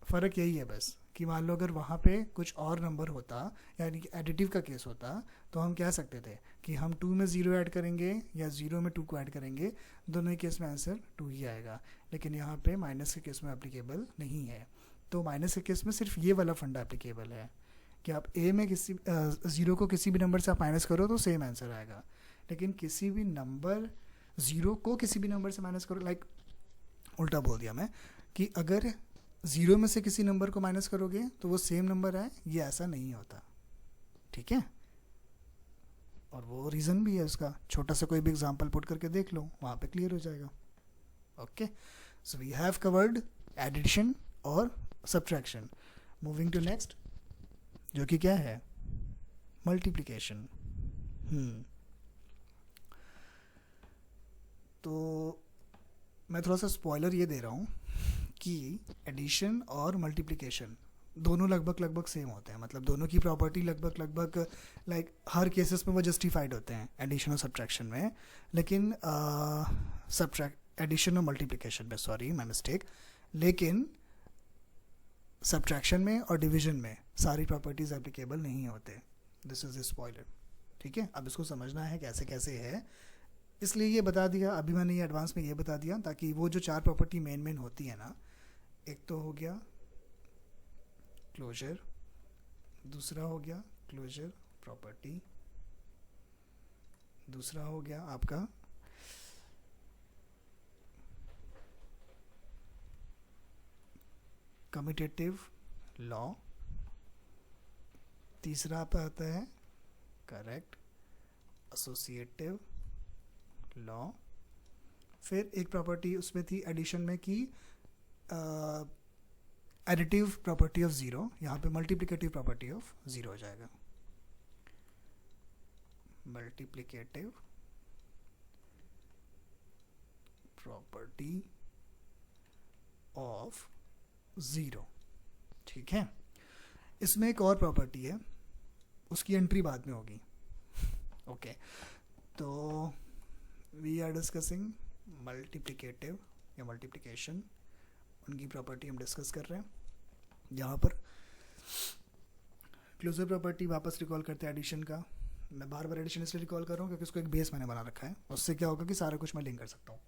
Speaker 1: फ़र्क यही है बस कि मान लो अगर वहाँ पे कुछ और नंबर होता, यानी कि एडिटिव का केस होता, तो हम कह सकते थे कि हम 2 में 0 ऐड करेंगे या 0 में 2 को ऐड करेंगे, दोनों ही केस में आंसर 2 ही आएगा। लेकिन यहाँ पे माइनस के केस में एप्लीकेबल नहीं है। तो माइनस के केस में सिर्फ ये वाला फंडा एप्लीकेबल है कि आप a में किसी 0 को किसी भी नंबर से आप माइनस करो तो सेम आंसर आएगा। लेकिन किसी भी नंबर 0 को किसी भी नंबर से माइनस करो, लाइक उल्टा बोल दिया मैं, कि अगर 0 में से किसी नंबर को माइनस करोगे तो वो सेम नंबर आए, ये ऐसा नहीं होता। ठीक है, और वो रीज़न भी है उसका। छोटा सा कोई भी एग्जांपल पुट करके देख लो, वहाँ पे क्लियर हो जाएगा। Okay, so we have covered addition और सब्ट्रैक्शन। मूविंग टू नेक्स्ट, जो कि क्या है? मल्टीप्लिकेशन। तो मैं थोड़ा सा स्पॉइलर ये दे रहा हूँ कि एडिशन और मल्टीप्लिकेशन दोनों लगभग लगभग सेम होते हैं, मतलब दोनों की प्रॉपर्टी लगभग लगभग लाइक हर केसेस में वो जस्टिफाइड होते हैं एडिशन और सब्ट्रैक्शन में, लेकिन एडिशन और मल्टीप्लिकेशन में, सॉरी माय मिस्टेक, लेकिन सब्ट्रैक्शन में और डिवीजन में सारी प्रॉपर्टीज एप्लीकेबल नहीं होते। दिस इज स्पॉइलर, ठीक है। अब इसको समझना है कैसे कैसे है, इसलिए ये बता दिया अभी मैंने, ये एडवांस में ये बता दिया ताकि वो जो 4 प्रॉपर्टी मेन होती है ना, एक तो हो गया क्लोजर, दूसरा हो गया क्लोजर प्रॉपर्टी, दूसरा हो गया आपका कम्यूटेटिव लॉ, तीसरा पे आता है करेक्ट एसोसिएटिव लॉ, फिर एक प्रॉपर्टी उसमें थी एडिशन में कि एडिटिव प्रॉपर्टी ऑफ ज़ीरो, यहाँ पे मल्टीप्लिकेटिव प्रॉपर्टी ऑफ ज़ीरो हो जाएगा, मल्टीप्लिकेटिव प्रॉपर्टी ऑफ ज़ीरो, ठीक है। इसमें एक और प्रॉपर्टी है, उसकी एंट्री बाद में होगी, ओके। तो वी आर डिस्कसिंग मल्टीप्लिकेटिव या मल्टीप्लिकेशन, उनकी प्रॉपर्टी हम डिस्कस कर रहे हैं। यहाँ पर क्लोजर प्रॉपर्टी वापस रिकॉल करते हैं एडिशन का, मैं बार बार एडिशन इसलिए रिकॉल कर रहा हूँ क्योंकि उसको एक बेस मैंने बना रखा है, उससे क्या होगा कि सारा कुछ मैं लिंक कर सकता हूँ।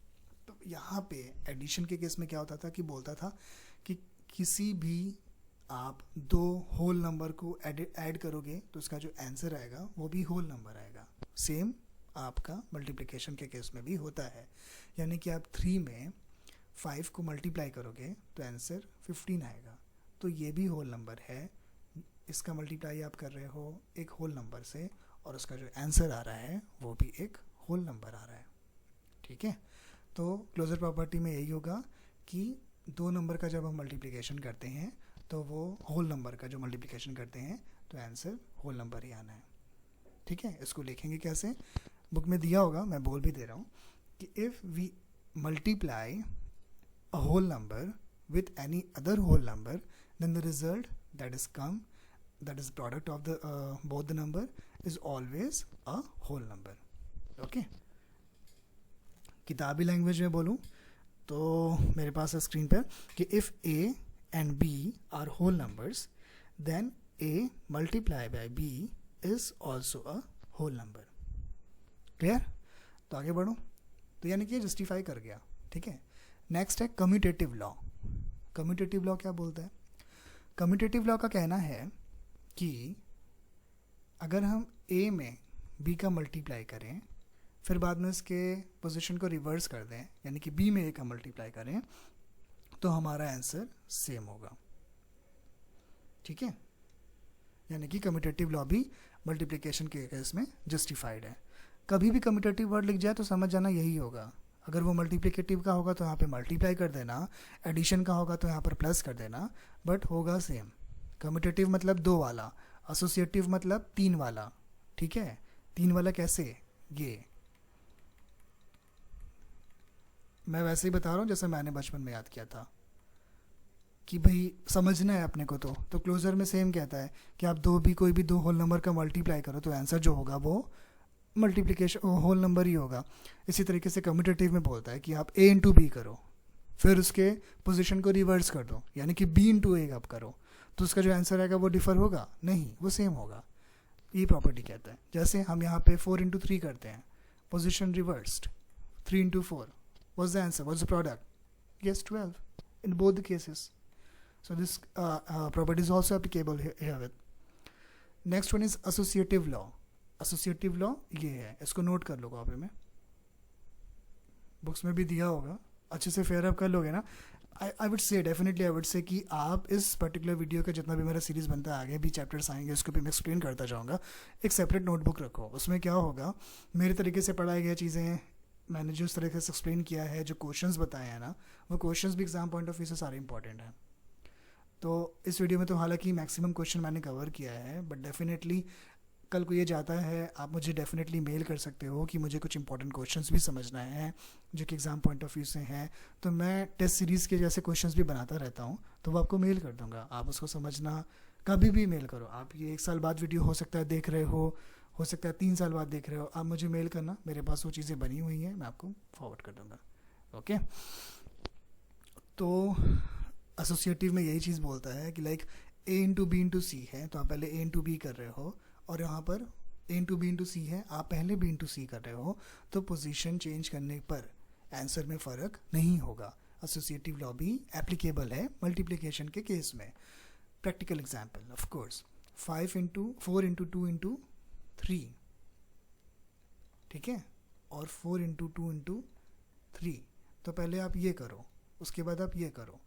Speaker 1: तो यहाँ पे एडिशन के केस में क्या होता था कि बोलता था कि किसी भी आप 2 होल नंबर को ऐड करोगे तो उसका जो आंसर आएगा वो भी होल नंबर आएगा। सेम आपका मल्टीप्लिकेशन के केस में भी होता है, यानी कि आप 3 में 5 को मल्टीप्लाई करोगे तो आंसर 15 आएगा, तो ये भी होल नंबर है। इसका मल्टीप्लाई आप कर रहे हो एक होल नंबर से और उसका जो आंसर आ रहा है वो भी एक होल नंबर आ रहा है, ठीक है। तो क्लोजर प्रॉपर्टी में यही होगा कि 2 नंबर का जब हम मल्टीप्लिकेशन करते हैं तो वो होल नंबर का जो मल्टीप्लिकेशन करते हैं तो आंसर होल नंबर ही आना है, ठीक है। इसको लिखेंगे कैसे, बुक में दिया होगा, मैं बोल भी दे रहा हूँ कि if we multiply a whole number with any other whole number, then the result that is come, that is product of the both the number is always a whole number, okay। किताबी language में बोलूँ तो मेरे पास है screen पर कि if a and b are whole numbers then a multiplied by b is also a whole number, clear. तो आगे बढ़ो, तो यानी कि जस्टिफाई कर गया, ठीक है। नेक्स्ट है कम्यूटेटिव लॉ। कम्यूटेटिव लॉ क्या बोलता है, कम्यूटेटिव लॉ का कहना है कि अगर हम a में b का मल्टीप्लाई करें फिर बाद में इसके पोजीशन को रिवर्स कर दें, यानी कि b में a का मल्टीप्लाई करें, तो हमारा आंसर सेम होगा, ठीक है। यानी कि कम्यूटेटिव लॉ भी मल्टीप्लिकेशन के केस में जस्टिफाइड है। कभी भी कम्यूटेटिव वर्ड लिख जाए तो समझ जाना यही होगा, अगर वो मल्टीप्लिकेटिव का होगा तो यहाँ पे मल्टीप्लाई कर देना, एडिशन का होगा तो यहाँ पर प्लस कर देना, बट होगा सेम। कम्यूटेटिव मतलब 2 वाला, एसोसिएटिव मतलब 3 वाला, ठीक है। 3 वाला कैसे, ये मैं वैसे ही बता रहा हूँ जैसे मैंने बचपन में याद किया था कि भाई समझना है अपने को। तो क्लोजर में सेम कहता है कि आप कोई भी 2 होल नंबर का मल्टीप्लाई करो तो आंसर जो होगा वो मल्टीप्लिकेशन होल नंबर ही होगा। इसी तरीके से कम्यूटेटिव में बोलता है कि आप a इंटू बी करो फिर उसके पोजीशन को रिवर्स कर दो, यानी कि b इंटू ए आप करो तो उसका जो आंसर आएगा वो डिफर होगा नहीं, वो सेम होगा। ये प्रॉपर्टी कहता है। जैसे हम यहाँ पे 4 इंटू 3 करते हैं, position reversed, 3 into 4, what's the answer, what's the product? Yes, 12 in both the cases. So this property is also applicable here with. Next one is associative law. Associative law ये है, इसको नोट कर लो copy में, books में भी दिया होगा, अच्छे से फेयर अप कर लोगे ना। I would say definitely I would say कि आप इस पर्टिकुलर वीडियो का जितना भी मेरा सीरीज़ बनता है, आगे भी चैप्टर्स आएंगे उसको भी मैं एक्सप्लेन करता जाऊँगा। एक सेपरेट नोटबुक रखो, उसमें क्या होगा, मेरे तरीके से पढ़ाई गई चीज़ें मैंने जो इस तरीके से एक्सप्लेन किया है, जो क्वेश्चंस बताए हैं ना, वो क्वेश्चंस भी एग्जाम पॉइंट ऑफ व्यू से सारे इंपॉर्टेंट हैं। तो इस वीडियो में तो हालांकि मैक्सिमम क्वेश्चन मैंने कवर किया है, बट डेफिनेटली कल को ये जाता है, आप मुझे डेफिनेटली मेल कर सकते हो कि मुझे कुछ इंपॉर्टेंट क्वेश्चंस भी समझना है जो कि एग्ज़ाम पॉइंट ऑफ व्यू से हैं, तो मैं टेस्ट सीरीज़ के जैसे क्वेश्चंस भी बनाता रहता हूँ, तो वो आपको मेल कर दूँगा, आप उसको समझना, कभी भी मेल करो। आप ये 1 साल बाद वीडियो हो सकता है देख रहे हो सकता है 3 साल बाद देख रहे हो, आप मुझे मेल करना, मेरे पास वो चीज़ें बनी हुई हैं, मैं आपको फॉरवर्ड कर दूँगा। ओके, तो एसोसिएटिव में यही चीज़ बोलता है कि like A into B into C है, तो आप पहले ए इंटू बी कर रहे हो, और यहाँ पर ए इंटू बी इंटू सी है, आप पहले बी इंटू सी कर रहे हो, तो पोजीशन चेंज करने पर आंसर में फ़र्क नहीं होगा। एसोसिएटिव लॉ भी एप्लीकेबल है मल्टीप्लिकेशन के केस में। Practical example of course, 4 into 2 into 3, ठीक है, और 4 इंटू 2 इंटू 3, तो पहले आप ये करो, उसके बाद आप ये करो,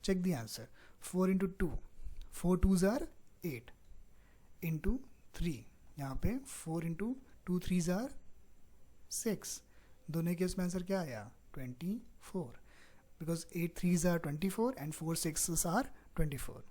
Speaker 1: check the answer. 4 into 2, 4 2s are 8 into 3, यहाँ पे 4 इंटू 2 3s are 6, दोनों केस में आंसर क्या आया 24, because 8 3s are 24 and 4 6s are 24।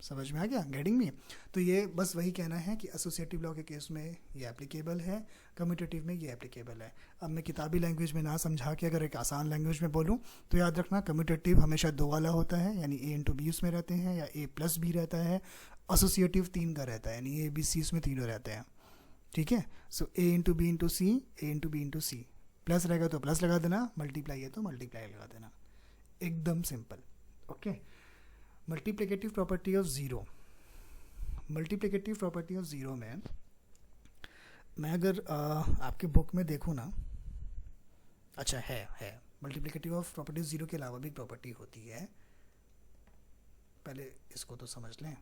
Speaker 1: समझ में आ गया, गेटिंग मी? तो ये बस वही कहना है कि एसोसिएटिव लॉ के केस में ये एप्लीकेबल है, कम्यूटेटिव में ये एप्लीकेबल है। अब मैं किताबी लैंग्वेज में ना समझा के अगर एक आसान लैंग्वेज में बोलूँ तो याद रखना, कम्यूटेटिव हमेशा 2 वाला होता है, यानी ए इंटू बी उसमें रहते हैं, या ए प्लस बी रहता है। एसोसिएटिव 3 का रहता है, यानी ए बी सी उसमें तीनों रहते हैं, ठीक है। सो ए इंटू बी इंटू सी, ए इंटू बी इंटू सी, प्लस रहेगा तो प्लस लगा देना, मल्टीप्लाई है तो मल्टीप्लाई लगा देना, एकदम simple. Okay, multiplicative property of zero. Multiplicative property of zero में मैं अगर आपके बुक में देखूँ ना, अच्छा है multiplicative of property of zero के अलावा भी प्रॉपर्टी होती है, पहले इसको तो समझ लें।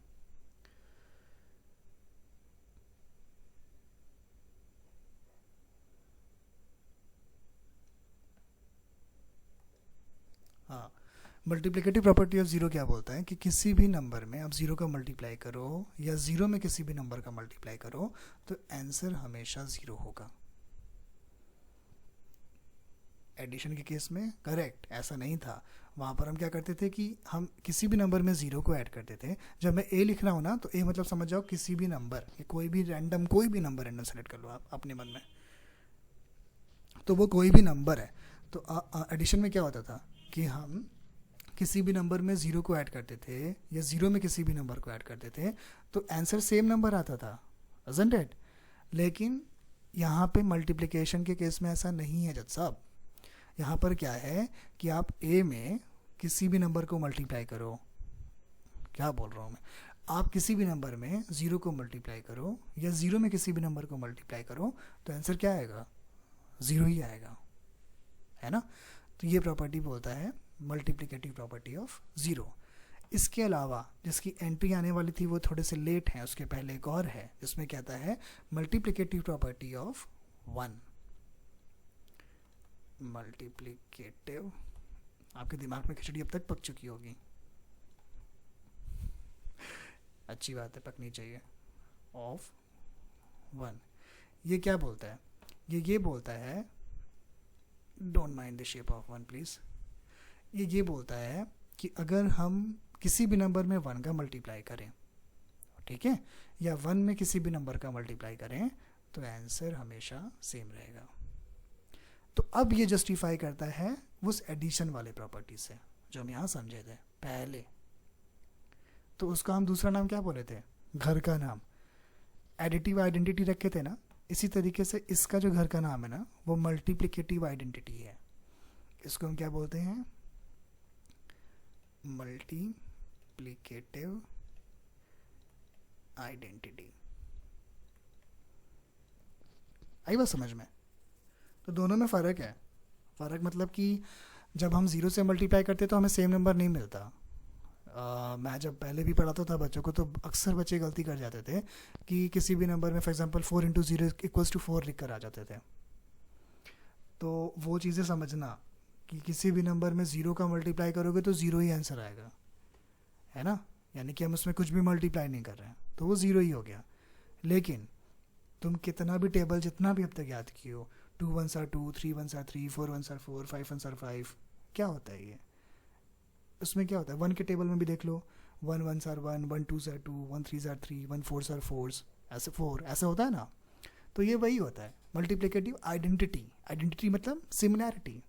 Speaker 1: हाँ, मल्टीप्लिकेटिव प्रॉपर्टी ऑफ ज़ीरो क्या बोलता है कि किसी भी नंबर में आप ज़ीरो का मल्टीप्लाई करो या ज़ीरो में किसी भी नंबर का मल्टीप्लाई करो तो आंसर हमेशा ज़ीरो होगा। एडिशन के केस में करेक्ट ऐसा नहीं था, वहाँ पर हम क्या करते थे कि हम किसी भी नंबर में ज़ीरो को ऐड करते थे। जब मैं ए लिख रहा हूँ ना, तो ए मतलब समझ जाओ किसी भी नंबर, कोई भी रैंडम, कोई भी नंबर रैंडम सेलेक्ट कर लो आप अपने मन में, तो वो कोई भी नंबर है। तो एडिशन में क्या होता था कि हम किसी भी नंबर में ज़ीरो को ऐड करते थे या ज़ीरो में किसी भी नंबर को ऐड करते थे तो आंसर सेम नंबर आता था, isn't it? लेकिन यहाँ पे मल्टीप्लिकेशन के केस में ऐसा नहीं है जज साहब। यहाँ पर क्या है कि आप ए में किसी भी नंबर को मल्टीप्लाई करो, क्या बोल रहा हूँ मैं, आप किसी भी नंबर में ज़ीरो को मल्टीप्लाई करो या ज़ीरो में किसी भी नंबर को मल्टीप्लाई करो तो आंसर क्या आएगा, ज़ीरो ही आएगा, है ना। तो ये प्रॉपर्टी बोलता है मल्टीप्लिकेटिव प्रॉपर्टी ऑफ ज़ीरो। इसके अलावा जिसकी एंट्री आने वाली थी वो थोड़े से लेट है, उसके पहले एक और है जिसमें कहता है मल्टीप्लिकेटिव प्रॉपर्टी ऑफ 1। मल्टीप्लिकेटिव, आपके दिमाग में खिचड़ी अब तक पक चुकी होगी, अच्छी बात है, पकनी चाहिए। ऑफ 1, ये क्या बोलता है, ये बोलता है, don't mind the shape of 1 please, ये बोलता है कि अगर हम किसी भी नंबर में 1 का मल्टीप्लाई करें, ठीक है, या 1 में किसी भी नंबर का मल्टीप्लाई करें तो आंसर हमेशा सेम रहेगा। तो अब ये जस्टिफाई करता है उस एडिशन वाले प्रॉपर्टी से जो हम यहाँ समझे थे पहले। तो उसका हम दूसरा नाम क्या बोले थे, घर का नाम, एडिटिव आइडेंटिटी रखे थे ना। इसी तरीके से इसका जो घर का नाम है ना वो मल्टीप्लिकेटिव आइडेंटिटी है। इसको हम क्या बोलते हैं, मल्टीप्लिकेटिव आइडेंटिटी। आई बात समझ में? तो दोनों में फ़र्क है। फ़र्क मतलब कि जब हम ज़ीरो से मल्टीप्लाई करते तो हमें सेम नंबर नहीं मिलता। मैं जब पहले भी पढ़ाता था बच्चों को तो अक्सर बच्चे गलती कर जाते थे कि किसी भी नंबर में for example 4 into 0 equals to 4 लिख कर आ जाते थे। तो वो चीज़ें समझना कि किसी भी नंबर में ज़ीरो का मल्टीप्लाई करोगे तो ज़ीरो ही आंसर आएगा, है ना, यानी कि हम उसमें कुछ भी मल्टीप्लाई नहीं कर रहे हैं तो वो ज़ीरो ही हो गया। लेकिन तुम कितना भी टेबल जितना भी अब तक याद किए हो, 2 1s are 2, 3 1s are 3, 4 1s are 4, 5 1s are 5, क्या होता है ये, उसमें क्या होता है, 1 के टेबल में भी देख लो, 1 1s are 1, 1 2s are 2, 1 3s are 3, 1 4s are 4s, ऐसे 4 ऐसे होता है ना. तो ये वही होता है मल्टीप्लिकेटिव आइडेंटिटी. आइडेंटिटी मतलब सिमिलैरिटी,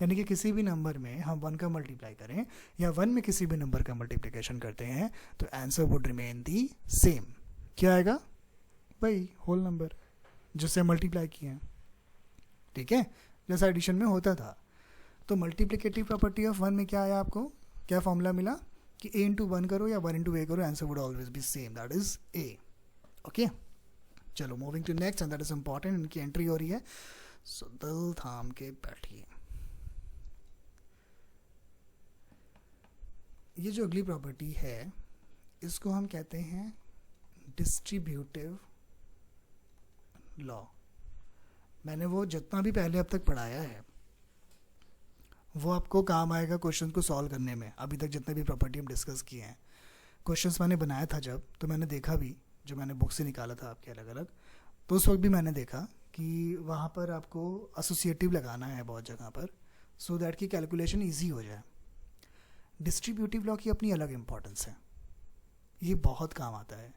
Speaker 1: यानी कि किसी भी नंबर में हम 1 का मल्टीप्लाई करें या 1 में किसी भी नंबर का मल्टीप्लिकेशन करते हैं तो answer would remain the same. क्या आएगा भाई? होल नंबर जिससे मल्टीप्लाई किए हैं. ठीक है, जैसा एडिशन में होता था. तो मल्टीप्लिकेटिव प्रॉपर्टी ऑफ 1 में क्या आया आपको? क्या फॉर्मूला मिला कि a इंटू 1 करो या 1 इंटू a करो, answer would always be same, that is a. Okay, चलो moving to next, and that is important. इनकी एंट्री हो रही है, सो दिल थाम के बैठिए. ये जो अगली प्रॉपर्टी है इसको हम कहते हैं डिस्ट्रीब्यूटिव लॉ. मैंने वो जितना भी पहले अब तक पढ़ाया है वो आपको काम आएगा क्वेश्चन को सॉल्व करने में. अभी तक जितने भी प्रॉपर्टी हम डिस्कस किए हैं, क्वेश्चंस मैंने बनाया था जब, तो मैंने देखा भी, जो मैंने बुक से निकाला था आपके अलग अलग, तो उस वक्त भी मैंने देखा कि वहाँ पर आपको एसोसिएटिव लगाना है बहुत जगह पर, सो दैट की कैलकुलेशन ईजी हो जाए. डिस्ट्रीब्यूटिव लॉ की अपनी अलग इंपॉर्टेंस है, ये बहुत काम आता है.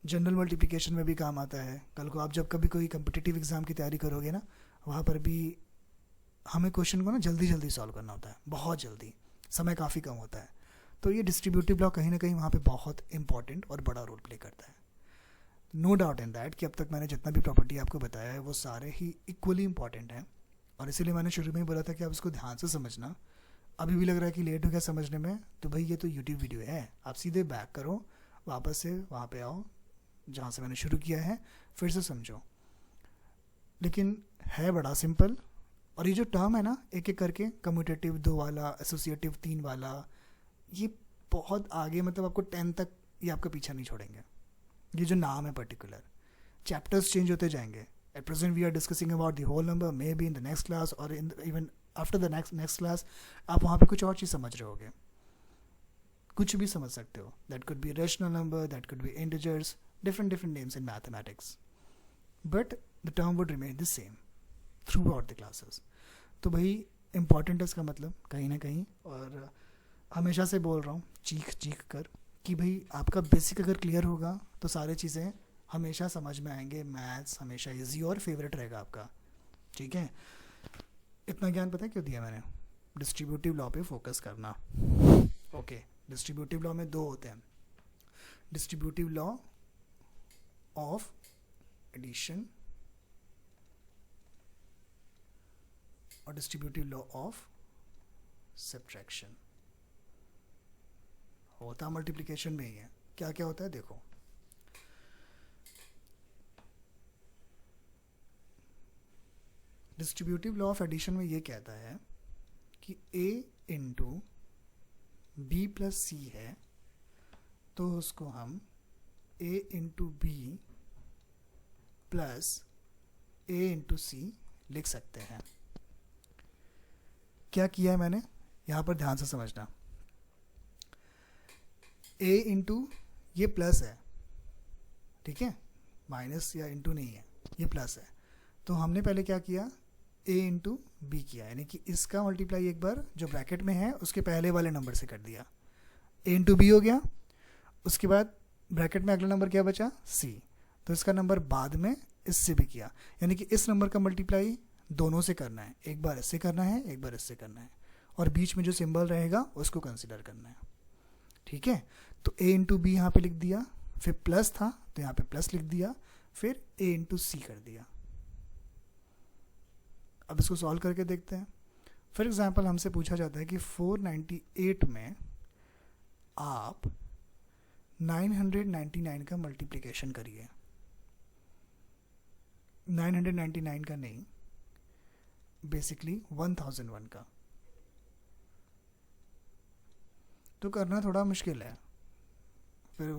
Speaker 1: जनरल मल्टीप्लिकेशन में भी काम आता है. कल को आप जब कभी कोई कम्पिटिटिव एग्ज़ाम की तैयारी करोगे ना, वहाँ पर भी हमें क्वेश्चन को ना जल्दी जल्दी सॉल्व करना होता है, बहुत जल्दी, समय काफ़ी कम होता है. तो ये डिस्ट्रीब्यूटिव लॉ कहीं ना कहीं वहाँ पे बहुत इंपॉर्टेंट और बड़ा रोल प्ले करता है. नो डाउट इन दैट कि अब तक मैंने जितना भी प्रॉपर्टी आपको बताया है वो सारे ही इक्वली इंपॉर्टेंट हैं, और इसीलिए मैंने शुरू में ही बोला था कि आप इसको ध्यान से समझना. अभी भी लग रहा है कि लेट हो गया समझने में, तो भाई ये तो यूट्यूब वीडियो है, आप सीधे बैक करो, वापस से वहाँ पे आओ जहाँ से मैंने शुरू किया है, फिर से समझो. लेकिन है बड़ा सिंपल. और ये जो टर्म है ना, एक एक करके, कम्यूटेटिव 2 वाला, एसोसिएटिव 3 वाला, ये बहुत आगे, मतलब आपको 10 तक ये आपका पीछा नहीं छोड़ेंगे. ये जो नाम है पर्टिकुलर, चैप्टर्स चेंज होते जाएंगे. At present we are discussing about the whole number, may be in the next class और in even after the next class आप वहाँ पे कुछ और चीज़ समझ रहे होगे, कुछ भी समझ सकते हो. That could B rational number, that could B integers, different names in mathematics, but the term would remain the same throughout the classes. तो भाई इम्पॉर्टेंट है इसका मतलब कहीं ना कहीं, और हमेशा से बोल रहा हूँ चीख चीख कर कि भाई आपका बेसिक अगर क्लियर होगा तो सारी चीज़ें हमेशा समझ में आएंगे. मैथ्स हमेशा इजी और फेवरेट रहेगा आपका. ठीक है, इतना ज्ञान पता है क्यों दिया मैंने? डिस्ट्रीब्यूटिव लॉ पे फोकस करना. ओके, डिस्ट्रीब्यूटिव लॉ में 2 होते हैं, डिस्ट्रीब्यूटिव लॉ ऑफ एडिशन और डिस्ट्रीब्यूटिव लॉ ऑफ सब्ट्रैक्शन. होता मल्टीप्लिकेशन में ही है. क्या क्या होता है देखो, डिस्ट्रीब्यूटिव लॉ ऑफ एडिशन में ये कहता है कि a into B plus C है, तो उसको हम a into B plus a into C लिख सकते हैं. क्या किया है मैंने यहाँ पर? ध्यान से समझना. a इंटू, ये प्लस है, ठीक है, माइनस या इंटू नहीं है, ये प्लस है. तो हमने पहले क्या किया? a इंटू बी किया, यानी कि इसका मल्टीप्लाई एक बार जो ब्रैकेट में है उसके पहले वाले नंबर से कर दिया. a इंटू बी हो गया. उसके बाद ब्रैकेट में अगला नंबर क्या बचा? c. तो इसका नंबर बाद में इससे भी किया, यानी कि इस नंबर का मल्टीप्लाई दोनों से करना है. एक बार इससे करना है, एक बार इससे करना है, और बीच में जो सिंबल रहेगा उसको कंसिडर करना है. ठीक है, तो a इंटू बी यहाँ पे लिख दिया, फिर प्लस था तो यहाँ पे प्लस लिख दिया, फिर a इंटू सी कर दिया. अब इसको सॉल्व करके देखते हैं. फॉर एग्जाम्पल हमसे पूछा जाता है कि 498 में आप 999 का मल्टीप्लिकेशन करिए. 999 का नहीं, बेसिकली 1001 का. तो करना थोड़ा मुश्किल है. फिर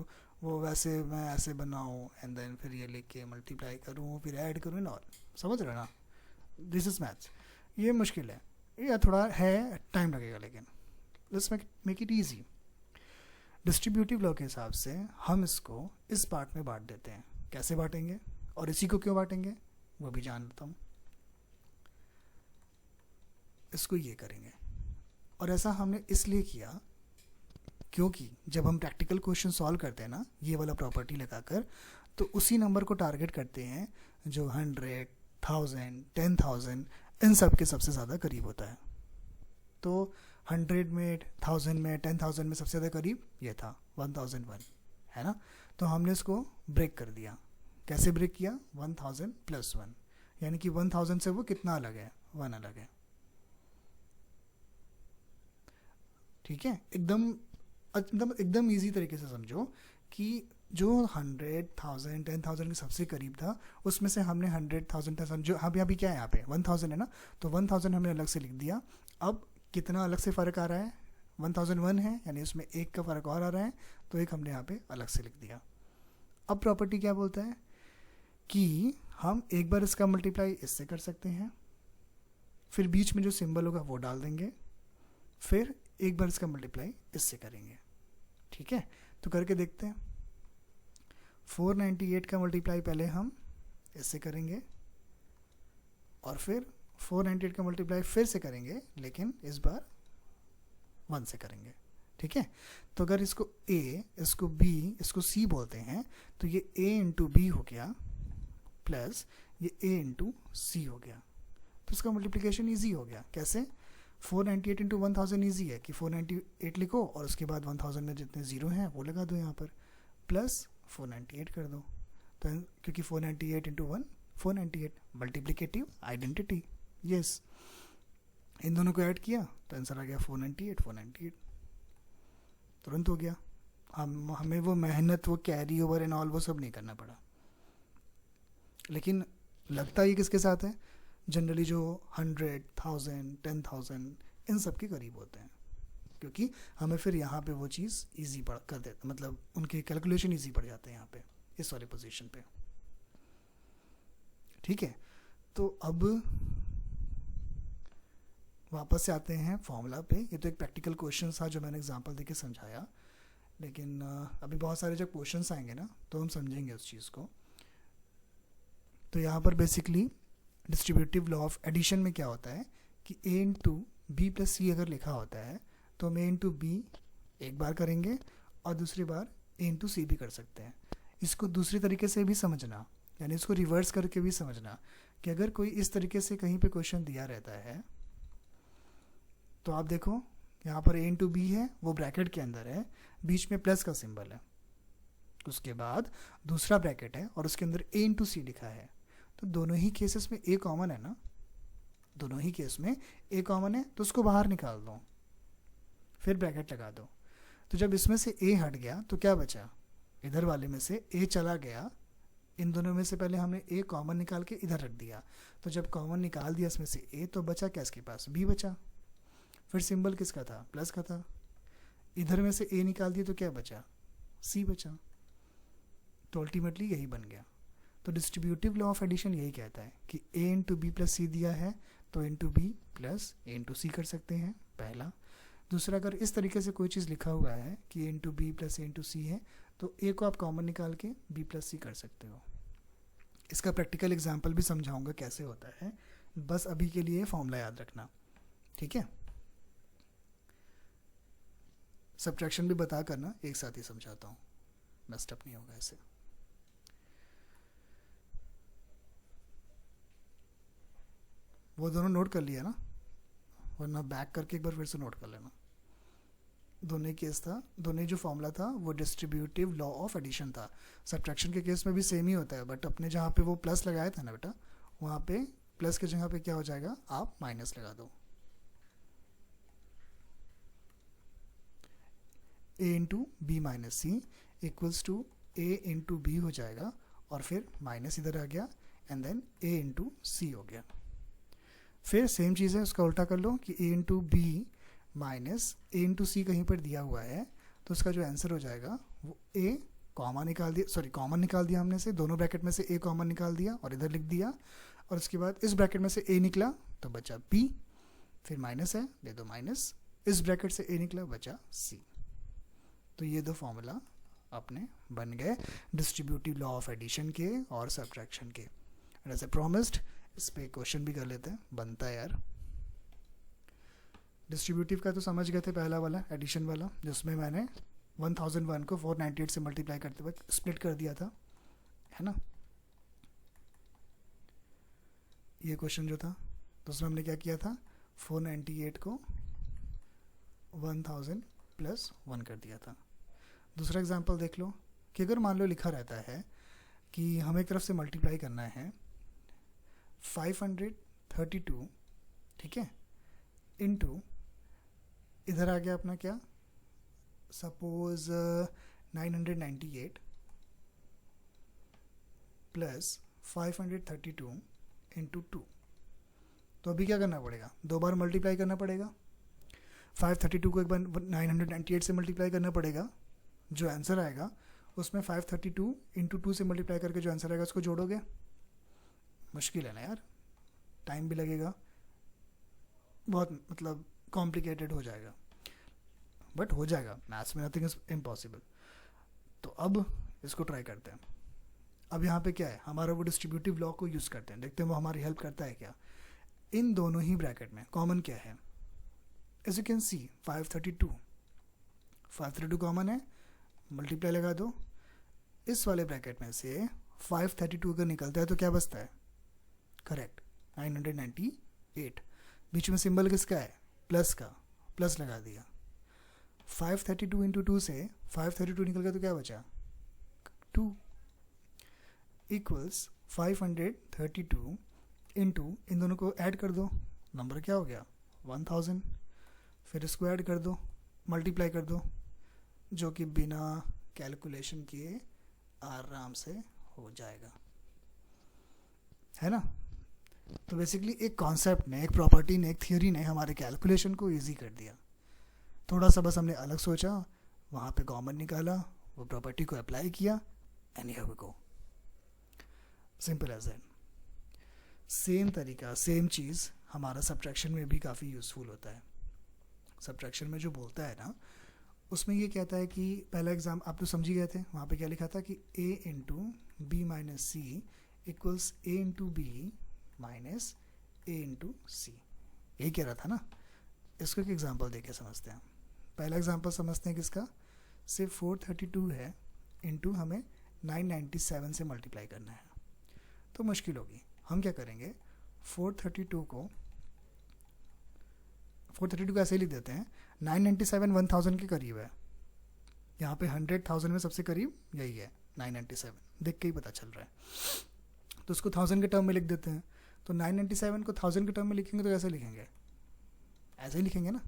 Speaker 1: वो वैसे मैं ऐसे बनाऊँ एंड देन फिर ये लिख के मल्टीप्लाई करूँ, फिर ऐड करूँ ना, समझ रहे ना? This is maths. ये मुश्किल है, ये थोड़ा है, टाइम लगेगा, लेकिन let's make it easy. Distributive law के हिसाब से हम इसको इस पार्ट में बांट देते हैं. कैसे बांटेंगे और इसी को क्यों बांटेंगे वो भी जान लेता हूँ. इसको ये करेंगे, और ऐसा हमने इसलिए किया क्योंकि जब हम प्रैक्टिकल क्वेश्चन सॉल्व करते हैं ना ये वाला प्रॉपर्टी लगाकर, तो उसी नंबर को टारगेट करते हैं जो 100, 1000, 10,000 इन सब के सबसे ज़्यादा करीब होता है। तो 100 में, 1000 में, 10,000 में सबसे ज़्यादा करीब ये था 1001, है ना। तो हमने इसको ब्रेक कर दिया। कैसे ब्रेक किया? 1000 प्लस 1, यानी कि 1000 से वो कितना अलग है? 1 अलग है। ठीक है, एकदम ईजी तरीके से समझो कि जो 100, 1000, 10,000 के सबसे करीब था उसमें से हमने 100, 1000, 10,000 जो अभी क्या है यहाँ पे 1000 है ना, तो 1000 हमने अलग से लिख दिया। अब कितना अलग से फ़र्क आ रहा है? 1001 है, यानी उसमें एक का फ़र्क और आ रहा है, तो एक हमने यहाँ पे अलग से लिख दिया। अब प्रॉपर्टी क्या बोलता है कि हम एक बार इसका मल्टीप्लाई इससे कर सकते हैं, फिर बीच में जो सिंबल होगा वो डाल देंगे, फिर एक बार इसका मल्टीप्लाई इससे करेंगे। ठीक है, तो करके देखते हैं। 498 का मल्टीप्लाई पहले हम इससे करेंगे और फिर 498 का मल्टीप्लाई फिर से करेंगे, लेकिन इस बार 1 से करेंगे। ठीक है, तो अगर इसको A, इसको B, इसको C बोलते हैं, तो ये A इंटू बी हो गया प्लस ये A इंटू सी हो गया। तो इसका मल्टीप्लिकेशन ईजी हो गया। कैसे? 498 इंटू 1000 ईजी है कि 498 लिखो और उसके बाद 1000 में जितने ज़ीरो हैं वो लगा दो यहाँ पर, प्लस 498 कर दो। तो क्योंकि 498 इंटू 1 498, मल्टीप्लिकेटिव आइडेंटिटी। यस, इन दोनों को ऐड किया तो आंसर आ गया 498, 498 तुरंत हो गया। हमें वो मेहनत, वो कैरी ओवर एंड ऑल वो सब नहीं करना पड़ा। लेकिन लगता ये किसके साथ है? जनरली जो 100, 1000, 10,000 इन सब के करीब होते हैं, क्योंकि हमें फिर यहाँ पे वो चीज़ ईजी पड़ कर देता, मतलब उनके कैलकुलेशन ईजी पड़ जाते हैं यहाँ पे इस वाले पोजीशन पे। ठीक है, तो अब वापस से आते हैं फॉर्मूला पे। ये तो एक प्रैक्टिकल क्वेश्चन था जो मैंने एग्जांपल देके समझाया, लेकिन अभी बहुत सारे जब क्वेश्चंस आएंगे ना तो हम समझेंगे उस चीज़ को। तो यहाँ पर basically distributive law of addition में क्या होता है कि A into B plus C अगर लिखा होता है तो हम A इंटू बी एक बार करेंगे और दूसरी बार A इंटू सी भी कर सकते हैं। इसको दूसरी तरीके से भी समझना, यानी इसको रिवर्स करके भी समझना कि अगर कोई इस तरीके से कहीं पे क्वेश्चन दिया रहता है तो आप देखो यहाँ पर A इंटू बी है, वो ब्रैकेट के अंदर है, बीच में प्लस का सिंबल है, उसके बाद दूसरा ब्रैकेट है और उसके अंदर A इंटू सी लिखा है। तो दोनों ही केसेस में A कॉमन है ना, दोनों ही केस में A कॉमन है, तो उसको बाहर निकाल दो, फिर ब्रैकेट लगा दो। तो जब इसमें से A हट गया तो क्या बचा? इधर वाले में से A चला गया, इन दोनों में से पहले हमने A कॉमन निकाल के इधर रख दिया, तो जब कॉमन निकाल दिया इसमें से A तो बचा क्या इसके पास? B बचा। फिर सिंबल किसका था? प्लस का था। इधर में से A निकाल दिया तो क्या बचा? C बचा। तो अल्टीमेटली यही बन गया। तो डिस्ट्रीब्यूटिव लॉ ऑफ एडिशन यही कहता है कि A into B plus C दिया है तो into B plus A into C कर सकते हैं, पहला। दूसरा, अगर इस तरीके से कोई चीज़ लिखा हुआ है कि A into B plus A into C है तो A को आप कॉमन निकाल के B प्लस सी कर सकते हो। इसका प्रैक्टिकल एग्जाम्पल भी समझाऊंगा कैसे होता है, बस अभी के लिए फॉर्मूला याद रखना। ठीक है, सब्ट्रैक्शन भी बता करना, एक साथ ही समझाता हूँ, मेस्ट अप नहीं होगा ऐसे। वो दोनों नोट कर लिया ना, वरना बैक करके एक बार फिर से नोट कर लेना। दोनों केस था, दोनों जो फॉर्मूला था वो डिस्ट्रीब्यूटिव लॉ ऑफ एडिशन था। सब्ट्रैक्शन के केस में भी सेम ही होता है, बट अपने जहाँ पे वो प्लस लगाया था ना बेटा, वहाँ पे प्लस के जगह पे क्या हो जाएगा? आप माइनस लगा दो। A into B minus C equals to A into B हो जाएगा और फिर माइनस इधर आ गया and then A into C हो गया। फिर सेम चीज़ है, उसका उल्टा कर लो कि A into B minus A into C कहीं पर दिया हुआ है, तो उसका जो आंसर हो जाएगा वो A कॉमन निकाल दिया, सॉरी कॉमन निकाल दिया हमने से, दोनों ब्रैकेट में से A कॉमन निकाल दिया और इधर लिख दिया, और उसके बाद इस ब्रैकेट में से A निकला तो बचा B, फिर माइनस है दे दो माइनस, इस ब्रैकेट से A निकला बचा C। तो ये दो फॉर्मूला अपने बन गए डिस्ट्रीब्यूटिव लॉ ऑफ एडिशन के और सब्ट्रैक्शन के। एज ए प्रॉमिस्ड इस पे क्वेश्चन भी कर लेते हैं, बनता है यार। डिस्ट्रीब्यूटिव का तो समझ गए थे, पहला वाला एडिशन वाला, जिसमें मैंने 1001 को 498 से मल्टीप्लाई करते वक्त स्प्लिट कर दिया था, है ना। ये क्वेश्चन जो था, तो उसमें हमने क्या किया था, 498 को 1000 प्लस 1 कर दिया था। दूसरा एग्जांपल देख लो कि अगर मान लो लिखा रहता है कि हमें एक तरफ से मल्टीप्लाई करना है 532, ठीक है, इनटू इधर आ गया अपना क्या, सपोज 998 प्लस 532 इंटू 2। तो अभी क्या करना पड़ेगा, दो बार मल्टीप्लाई करना पड़ेगा। 532 को एक बार 998 से मल्टीप्लाई करना पड़ेगा, जो आंसर आएगा उसमें 532 इंटू 2 से मल्टीप्लाई करके जो आंसर आएगा उसको जोड़ोगे। मुश्किल है ना यार, टाइम भी लगेगा, बहुत मतलब कॉम्प्लिकेटेड हो जाएगा, बट हो जाएगा, मैथ्स में नथिंग इज इम्पॉसिबल। तो अब इसको ट्राई करते हैं। अब यहाँ पे क्या है, हमारा वो डिस्ट्रीब्यूटिव लॉ को यूज़ करते हैं, देखते हैं वो हमारी हेल्प करता है क्या। इन दोनों ही ब्रैकेट में कॉमन क्या है, as you can see 532 common है, मल्टीप्लाई लगा दो। इस वाले ब्रैकेट में से 532 अगर निकलता है तो क्या बचता है, करेक्ट 998। बीच में सिंबल किसका है, प्लस का, प्लस लगा दिया। 532 इंटू 2 से 532 निकल गया तो क्या बचा, 2 इक्वल्स 532 इंटू इन दोनों को ऐड कर दो, नंबर क्या हो गया 1000। फिर इसको ऐड कर दो, मल्टीप्लाई कर दो, जो कि बिना कैलकुलेशन किए आराम से हो जाएगा, है ना। तो बेसिकली एक कॉन्सेप्ट ने, एक प्रॉपर्टी ने, एक थियोरी ने हमारे कैलकुलेशन को इजी कर दिया। थोड़ा सा बस हमने अलग सोचा, वहाँ पे कॉमन निकाला, वो प्रॉपर्टी को अप्लाई किया, and here we go, simple as that. Same तरीका, सेम चीज़ हमारा सब्ट्रैक्शन में भी काफ़ी यूज़फुल होता है। सब्ट्रैक्शन में जो बोलता है ना, उसमें ये कहता है कि पहला एग्जाम आप तो समझ ही गए थे, वहाँ पे क्या लिखा था कि a into B minus C equals a into B minus a into C, यही कह रहा था ना। इसको एक एग्जांपल देके समझते हैं। पहला एग्जांपल समझते हैं किसका, सिर्फ 432 है, इंटू हमें 997 से मल्टीप्लाई करना है, तो मुश्किल होगी। हम क्या करेंगे, 432 को ऐसे ही लिख देते हैं, 997 1000 के करीब है, यहाँ पे 100,000 में सबसे करीब यही है 997, देख के ही पता चल रहा है। तो उसको 1000 के टर्म में लिख देते हैं। तो 997 को 1000 के टर्म में लिखेंगे तो कैसे लिखेंगे, ऐसे ही लिखेंगे ना,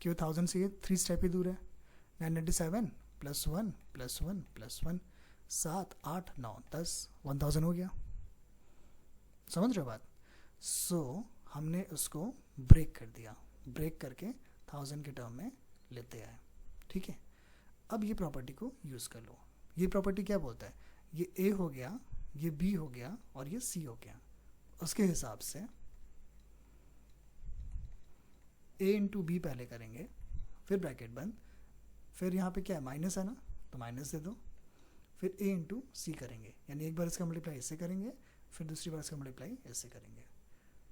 Speaker 1: क्यों 1000 से ये 3 स्टेप ही दूर है। 997 प्लस 1 प्लस 1 प्लस 1, 7 8 9 10, 1000 हो गया। समझ रहे हो बात। सो हमने उसको ब्रेक कर दिया, ब्रेक करके 1000 के टर्म में लेते आए, ठीक है। अब ये प्रॉपर्टी को यूज़ कर लो। ये प्रॉपर्टी क्या बोलता है, ये A हो गया, ये B हो गया और ये C हो गया। उसके हिसाब से A इंटू बी पहले करेंगे, फिर ब्रैकेट बंद, फिर यहाँ पे क्या है माइनस है ना, तो माइनस दे दो, फिर A इंटू सी करेंगे, यानी एक बार इसका मल्टीप्लाई इससे करेंगे, फिर दूसरी बार इसका मल्टीप्लाई इससे करेंगे।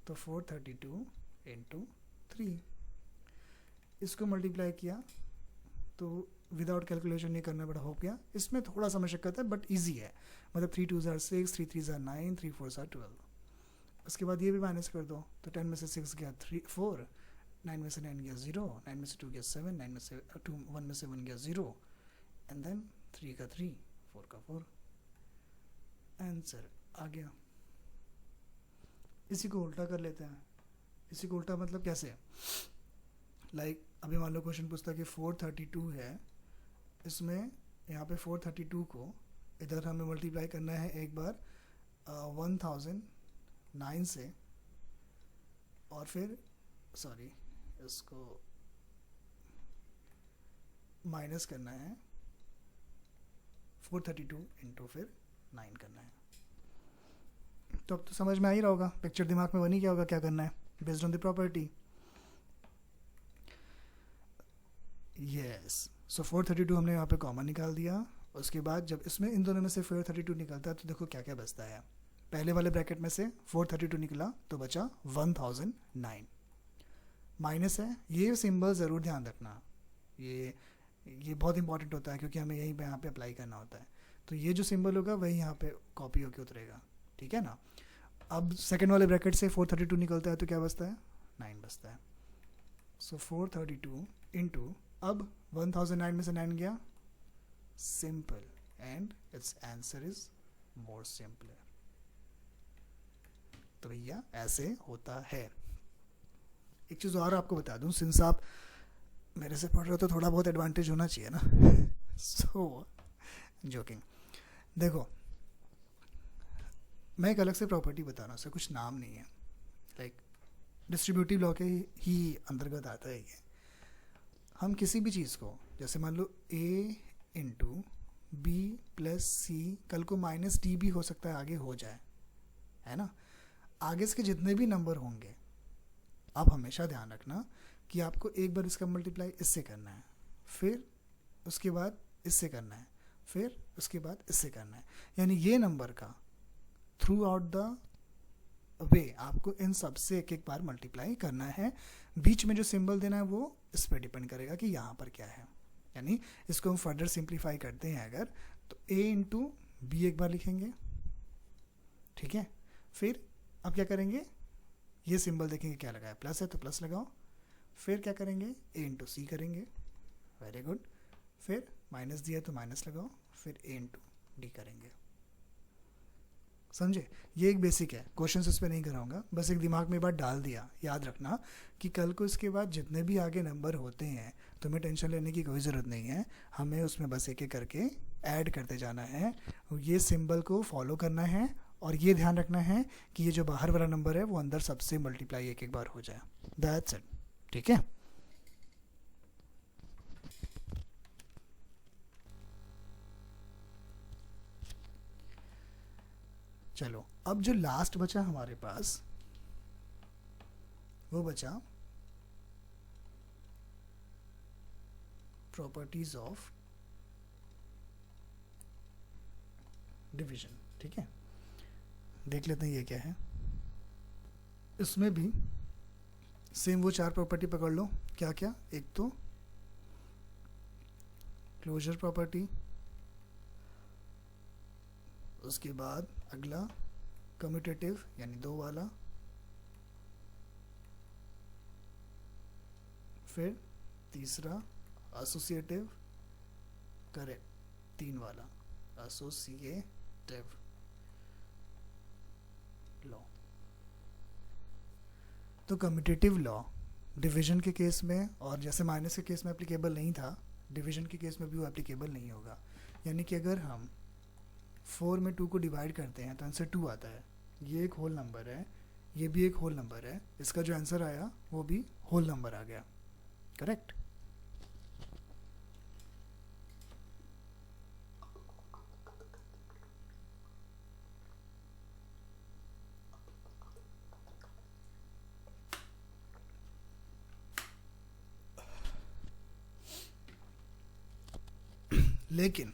Speaker 1: तो 432 इंटू 3, इसको मल्टीप्लाई किया तो विदाउट कैलकुलेशन नहीं करना पड़ा, हो गया। इसमें थोड़ा सा मशक्कत है बट इजी है, मतलब 3 2 ज़ार 6, 3 3 ज़ार 9, 3 4 ज़ार 12। उसके बाद ये भी माइनस कर दो, तो 10 में से 6 गया 4, 9 में से 9 गया 0, 9 में से 2 गया 7, 9 में से 2 1 में से 1 गया 0, एंड देन 3 का 3, 4 का 4, आंसर आ गया। इसी को उल्टा कर लेते हैं। इसी को उल्टा मतलब कैसे, लाइक अभी मान लो क्वेश्चन पूछता है कि 432 है, इसमें यहाँ पे 432 को इधर हमें मल्टीप्लाई करना है एक बार 1009 से, और फिर सॉरी इसको माइनस करना है 432 इंटू फिर 9 करना है। तो अब तो समझ में आ ही रहा होगा, पिक्चर दिमाग में बनी क्या होगा, क्या करना है based on the property. Yes, so 432 हमने यहाँ पे कॉमन निकाल दिया। उसके बाद जब इसमें इन दोनों में से 432 निकलता है तो देखो क्या क्या बचता है। पहले वाले ब्रैकेट में से 432 निकला तो बचा 1009, माइनस है, ये सिंबल ज़रूर ध्यान रखना, ये बहुत इंपॉर्टेंट होता है क्योंकि हमें यहीं पे यहाँ पे अप्लाई करना होता है। तो ये जो सिंबल होगा वही यहाँ पे कॉपी होके उतरेगा, ठीक है ना। अब सेकेंड वाले ब्रैकेट से 432 निकलता है तो क्या बचता है, 9 बचता है। सो 432 इंटू, अब 1009 में से 9 गया, simple, and it's answer is more simpler. तो भैया ऐसे होता है। एक चीज़ और आपको बता दूं, सिंस आप मेरे से पढ़ रहे हो तो थोड़ा बहुत एडवांटेज होना चाहिए ना। सो जोकिंग। देखो मैं एक अलग से प्रॉपर्टी बता रहा हूँ, उसका कुछ नाम नहीं है, लाइक डिस्ट्रीब्यूटिव लॉ के ही अंतर्गत आता है ये। हम किसी भी चीज़ को, जैसे मान लो a इंटू बी प्लस सी, कल को माइनस डी भी हो सकता है आगे हो जाए, है ना। आगे इसके जितने भी नंबर होंगे, आप हमेशा ध्यान रखना कि आपको एक बार इसका मल्टीप्लाई इससे करना है, फिर उसके बाद इससे करना है, फिर उसके बाद इससे करना है। यानी ये नंबर का थ्रू आउट द वे आपको इन सब से एक एक बार मल्टीप्लाई करना है। बीच में जो सिंबल देना है वो इस पर डिपेंड करेगा कि यहाँ पर क्या है। यानी इसको हम फर्दर सिंप्लीफाई करते हैं अगर, तो a इंटू बी एक बार लिखेंगे, ठीक है। फिर अब क्या करेंगे, ये सिंबल देखेंगे क्या लगा है, प्लस है तो प्लस लगाओ। फिर क्या करेंगे, a इंटू सी करेंगे, वेरी गुड। फिर माइनस दिया है तो माइनस लगाओ, फिर a इंटू डी करेंगे। समझे, ये एक बेसिक है, क्वेश्चन इस पर नहीं कराऊंगा, बस एक दिमाग में बात डाल दिया। याद रखना कि कल को इसके बाद जितने भी आगे नंबर होते हैं तुम्हें टेंशन लेने की कोई ज़रूरत नहीं है, हमें उसमें बस एक एक करके ऐड करते जाना है। ये सिंबल को फॉलो करना है और ये ध्यान रखना है कि ये जो बाहर वाला नंबर है वो अंदर सबसे मल्टीप्लाई एक एक बार हो जाए, दैट्स इट, ठीक है। चलो अब जो लास्ट बचा हमारे पास वो बचा प्रॉपर्टीज ऑफ डिवीजन, ठीक है। देख लेते हैं ये क्या है। इसमें भी सेम वो 4 प्रॉपर्टी पकड़ लो, क्या क्या, एक तो क्लोजर प्रॉपर्टी, उसके बाद अगला कम्यूटेटिव यानी 2 वाला, फिर तीसरा एसोसिएटिव, करेक्ट, 3 वाला एसोसिएटिव लॉ। तो कम्यूटेटिव लॉ डिवीजन के केस में, और जैसे माइनस के केस में एप्लीकेबल नहीं था, डिवीजन के केस में भी वो एप्लीकेबल नहीं होगा। यानी कि अगर हम 4 में 2 को डिवाइड करते हैं तो आंसर 2 आता है। ये एक होल नंबर है, ये भी एक होल नंबर है, इसका जो आंसर आया वो भी होल नंबर आ गया, करेक्ट। लेकिन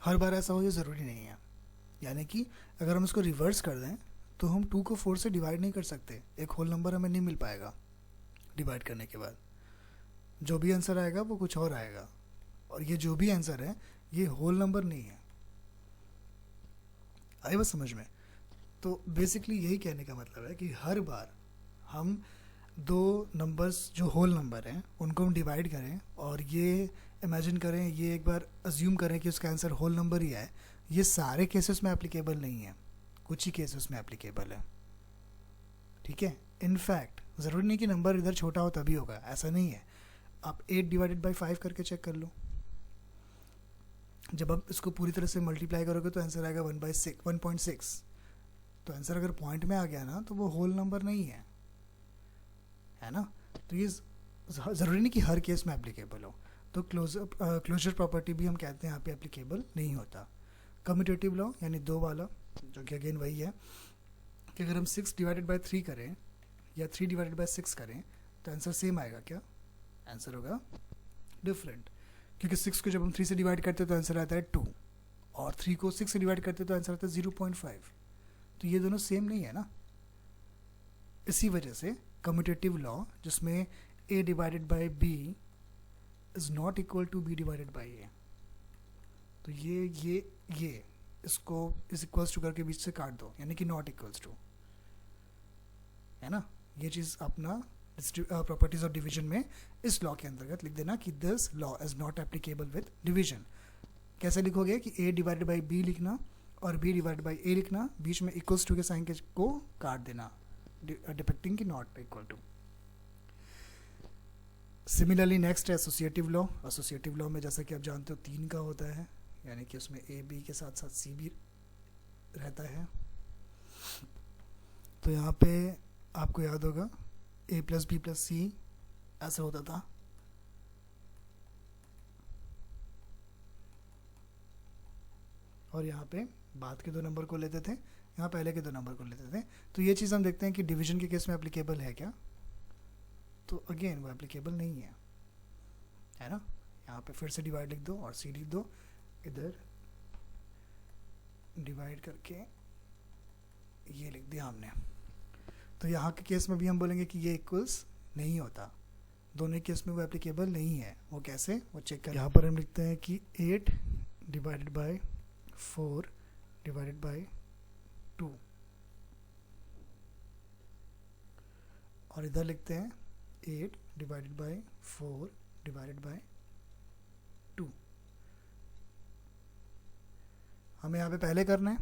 Speaker 1: हर बार ऐसा हो ये ज़रूरी नहीं है। यानी कि अगर हम इसको रिवर्स कर दें तो हम 2 को 4 से डिवाइड नहीं कर सकते, एक होल नंबर हमें नहीं मिल पाएगा डिवाइड करने के बाद। जो भी आंसर आएगा वो कुछ और आएगा, और ये जो भी आंसर है ये होल नंबर नहीं है। आई बस समझ में। तो बेसिकली यही कहने का मतलब है कि हर बार हम 2 नंबर्स जो होल नंबर हैं उनको हम डिवाइड करें और ये इमेजिन करें, ये एक बार अज्यूम करें कि उसका आंसर होल नंबर ही है। ये सारे केसेस में एप्लीकेबल नहीं है, कुछ ही केसेस में एप्लीकेबल है, ठीक है। इनफैक्ट ज़रूरी नहीं कि नंबर इधर छोटा हो तभी होगा, ऐसा नहीं है। आप 8 डिवाइडेड बाई 5 करके चेक कर लो, जब आप इसको पूरी तरह से मल्टीप्लाई करोगे तो आंसर आएगा 1/6। तो आंसर अगर पॉइंट में आ गया ना तो वो होल नंबर नहीं है, है ना। तो ये ज़रूरी नहीं कि हर केस में एप्लीकेबल हो। तो क्लोजर प्रॉपर्टी भी हम कहते हैं यहाँ पे एप्लीकेबल नहीं होता। कम्यूटेटिव लॉ यानी 2 वाला, जो कि अगेन वही है कि अगर हम 6 डिवाइडेड बाई 3 करें या 3 डिवाइडेड बाई 6 करें तो आंसर सेम आएगा क्या, आंसर होगा डिफरेंट, क्योंकि 6 को जब हम 3 से डिवाइड करते हैं तो आंसर आता है 2, और 3 को 6 से डिवाइड करते हैं तो आंसर आता है 0.5। तो ये दोनों सेम नहीं है ना। इसी वजह से कम्यूटेटिव लॉ जिसमें a divided by b is not equal to b divided by a, तो ये इसको इज इक्वल्स टू करके बीच से काट दो, यानी कि नॉट इक्वल्स टू, है ना। ये चीज़ अपना प्रॉपर्टीज ऑफ डिवीजन में इस लॉ के अंतर्गत लिख देना कि this law is not applicable with division. कैसे लिखोगे कि a डिवाइडेड बाई b लिखना और b डिवाइडेड बाई a लिखना, बीच में इक्वल्स टू के साइन के को काट देना, डिपिक्टिंग की not equal to. Similarly next है एसोसिएटिव लॉ। एसोसिएटिव लॉ में जैसा कि आप जानते हो 3 का होता है, यानी कि उसमें a b के साथ साथ c भी रहता है। तो यहाँ पे आपको याद होगा a plus B plus C ऐसे होता था, और यहाँ पे बाद के 2 नंबर को लेते थे, यहाँ पहले के 2 नंबर को लेते थे। तो ये चीज़ हम देखते हैं कि डिवीजन के केस में एप्लीकेबल है क्या, तो अगेन वो एप्लीकेबल नहीं है ना। यहाँ पे फिर से डिवाइड लिख दो और सी लिख दो, इधर डिवाइड करके ये लिख दिया हमने। तो यहाँ के केस में भी हम बोलेंगे कि ये इक्वल्स नहीं होता, दोनों केस में वो एप्लीकेबल नहीं है। वो कैसे, वो चेक कर। यहाँ पर हम लिखते हैं कि 8 डिवाइडेड बाय 4 डिवाइडेड बाय 2, और इधर लिखते हैं 8 डिवाइडेड बाय 4 डिवाइडेड बाय 2। हमें यहाँ पे पहले करना है,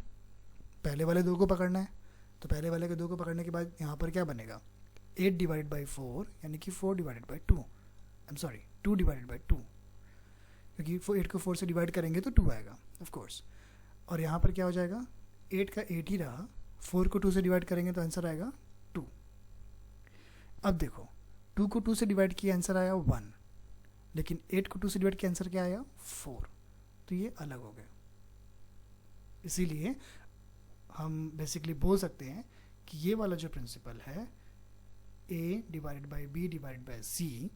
Speaker 1: पहले वाले 2 को पकड़ना है, तो पहले वाले के 2 को पकड़ने के बाद यहाँ पर क्या बनेगा 8 डिवाइडेड बाई 4, यानी कि 4 divided by 2, I am sorry 2 divided by 2, क्योंकि 8 को 4 से डिवाइड करेंगे तो 2 आएगा ऑफ कोर्स। और यहाँ पर क्या हो जाएगा, 8 का 8 ही रहा, 4 को 2 से डिवाइड करेंगे तो आंसर आएगा 2। अब देखो 2 को 2 से डिवाइड किया आंसर आया 1, लेकिन 8 को 2 से डिवाइड किया आंसर क्या आया 4, तो ये अलग हो गया। इसीलिए हम बेसिकली बोल सकते हैं कि ये वाला जो प्रिंसिपल है a divided by b divided by c,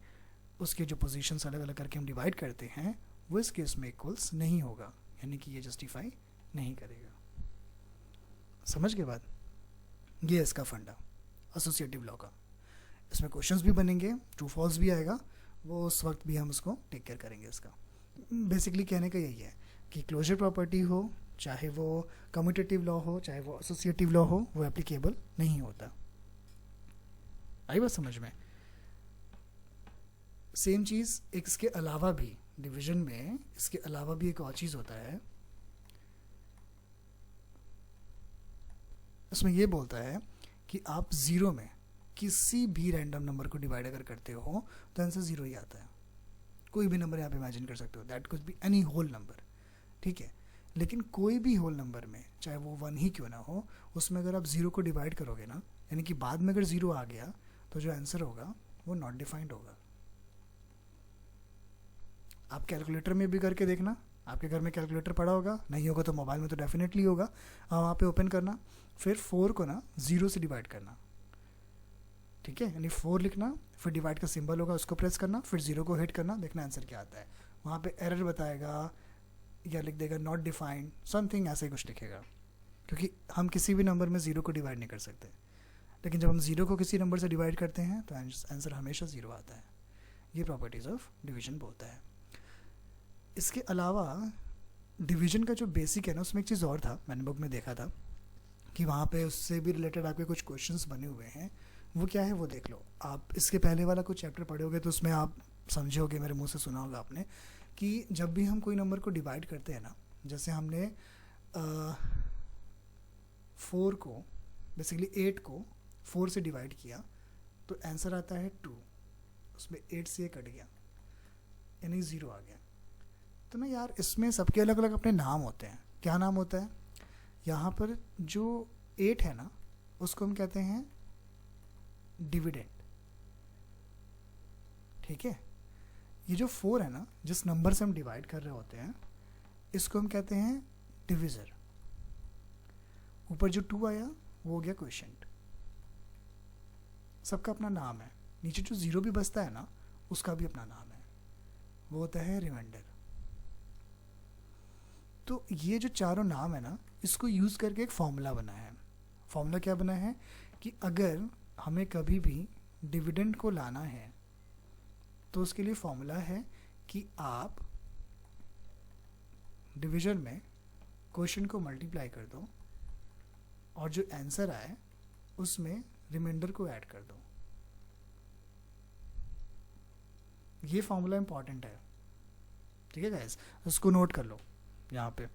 Speaker 1: उसके जो पोजीशंस अलग अलग करके हम डिवाइड करते हैं वो इस केस में इक्वल्स नहीं होगा, यानी कि ये जस्टिफाई नहीं करेगा। समझ के बाद ये है इसका फंडा एसोसिएटिव लॉ का। इसमें क्वेश्चंस भी बनेंगे, ट्रू फॉल्स भी आएगा, वो उस वक्त भी हम उसको टेक केयर करेंगे। इसका बेसिकली कहने का यही है कि क्लोजर प्रॉपर्टी हो, चाहे वो कम्यूटेटिव लॉ हो, चाहे वो एसोसिएटिव लॉ हो, वो एप्लीकेबल नहीं होता। आई बात समझ में। सेम चीज़ एक इसके अलावा भी डिवीजन में, इसके अलावा भी एक और चीज़ होता है, इसमें ये बोलता है कि आप 0 में किसी भी रैंडम नंबर को डिवाइड अगर करते हो तो आंसर 0 ही आता है। कोई भी नंबर आप इमेजिन कर सकते हो, that could be any whole number, ठीक है। लेकिन कोई भी होल नंबर में, चाहे वो 1 ही क्यों ना हो, उसमें अगर आप 0 को डिवाइड करोगे ना, यानी कि बाद में अगर 0 आ गया तो जो आंसर होगा वो नॉट डिफाइंड होगा। आप कैलकुलेटर में भी करके देखना, आपके घर में कैलकुलेटर पड़ा होगा, नहीं होगा तो मोबाइल में तो डेफिनेटली होगा। वहाँ पे ओपन करना, फिर 4 को ना 0 से डिवाइड करना, ठीक है, यानी 4 लिखना, फिर डिवाइड का सिंबल होगा उसको प्रेस करना, फिर 0 को हिट करना, देखना आंसर क्या आता है। वहाँ पे एरर बताएगा या लिख देगा नॉट डिफाइंड समथिंग, ऐसे ही कुछ लिखेगा, क्योंकि हम किसी भी नंबर में 0 को डिवाइड नहीं कर सकते। लेकिन जब हम 0 को किसी नंबर से डिवाइड करते हैं तो आंसर हमेशा 0 आता है। ये प्रॉपर्टीज़ ऑफ डिवीजन बोलता है। इसके अलावा डिवीजन का जो बेसिक है ना, उसमें एक चीज़ और था, मैंने बुक में देखा था कि वहाँ पे उससे भी रिलेटेड आपके कुछ क्वेश्चंस बने हुए हैं। वो क्या है वो देख लो। आप इसके पहले वाला कुछ चैप्टर पढ़े होगे तो उसमें आप समझोगे, मेरे मुंह से सुना होगा आपने, कि जब भी हम कोई नंबर को डिवाइड करते हैं ना, जैसे हमने 4 को बेसिकली 8 को 4 से डिवाइड किया तो आंसर आता है 2, उसमें 8 से कट गया यानी 0 आ गया। तो ना यार, इसमें सबके अलग अलग अपने नाम होते हैं। क्या नाम होता है? यहाँ पर जो 8 है ना, उसको हम कहते हैं डिविडेंड, ठीक है। ये जो 4 है ना, जिस नंबर से हम डिवाइड कर रहे होते हैं, इसको हम कहते हैं डिविज़र। ऊपर जो 2 आया वो हो गया क्वोशिएंट। सबका अपना नाम है। नीचे जो 0 भी बचता है ना, उसका भी अपना नाम है, वो होता है रिमाइंडर। तो ये जो चारों नाम है ना, इसको यूज़ करके एक फॉर्मूला बना है। फॉर्मूला क्या बना है कि अगर हमें कभी भी डिविडेंड को लाना है तो उसके लिए फॉर्मूला है कि आप डिवीजन में क्वेश्चन को मल्टीप्लाई कर दो और जो आंसर आए उसमें रिमाइंडर को ऐड कर दो। ये फॉर्मूला इंपॉर्टेंट है, ठीक है गाइस, उसको नोट कर लो यहाँ पे,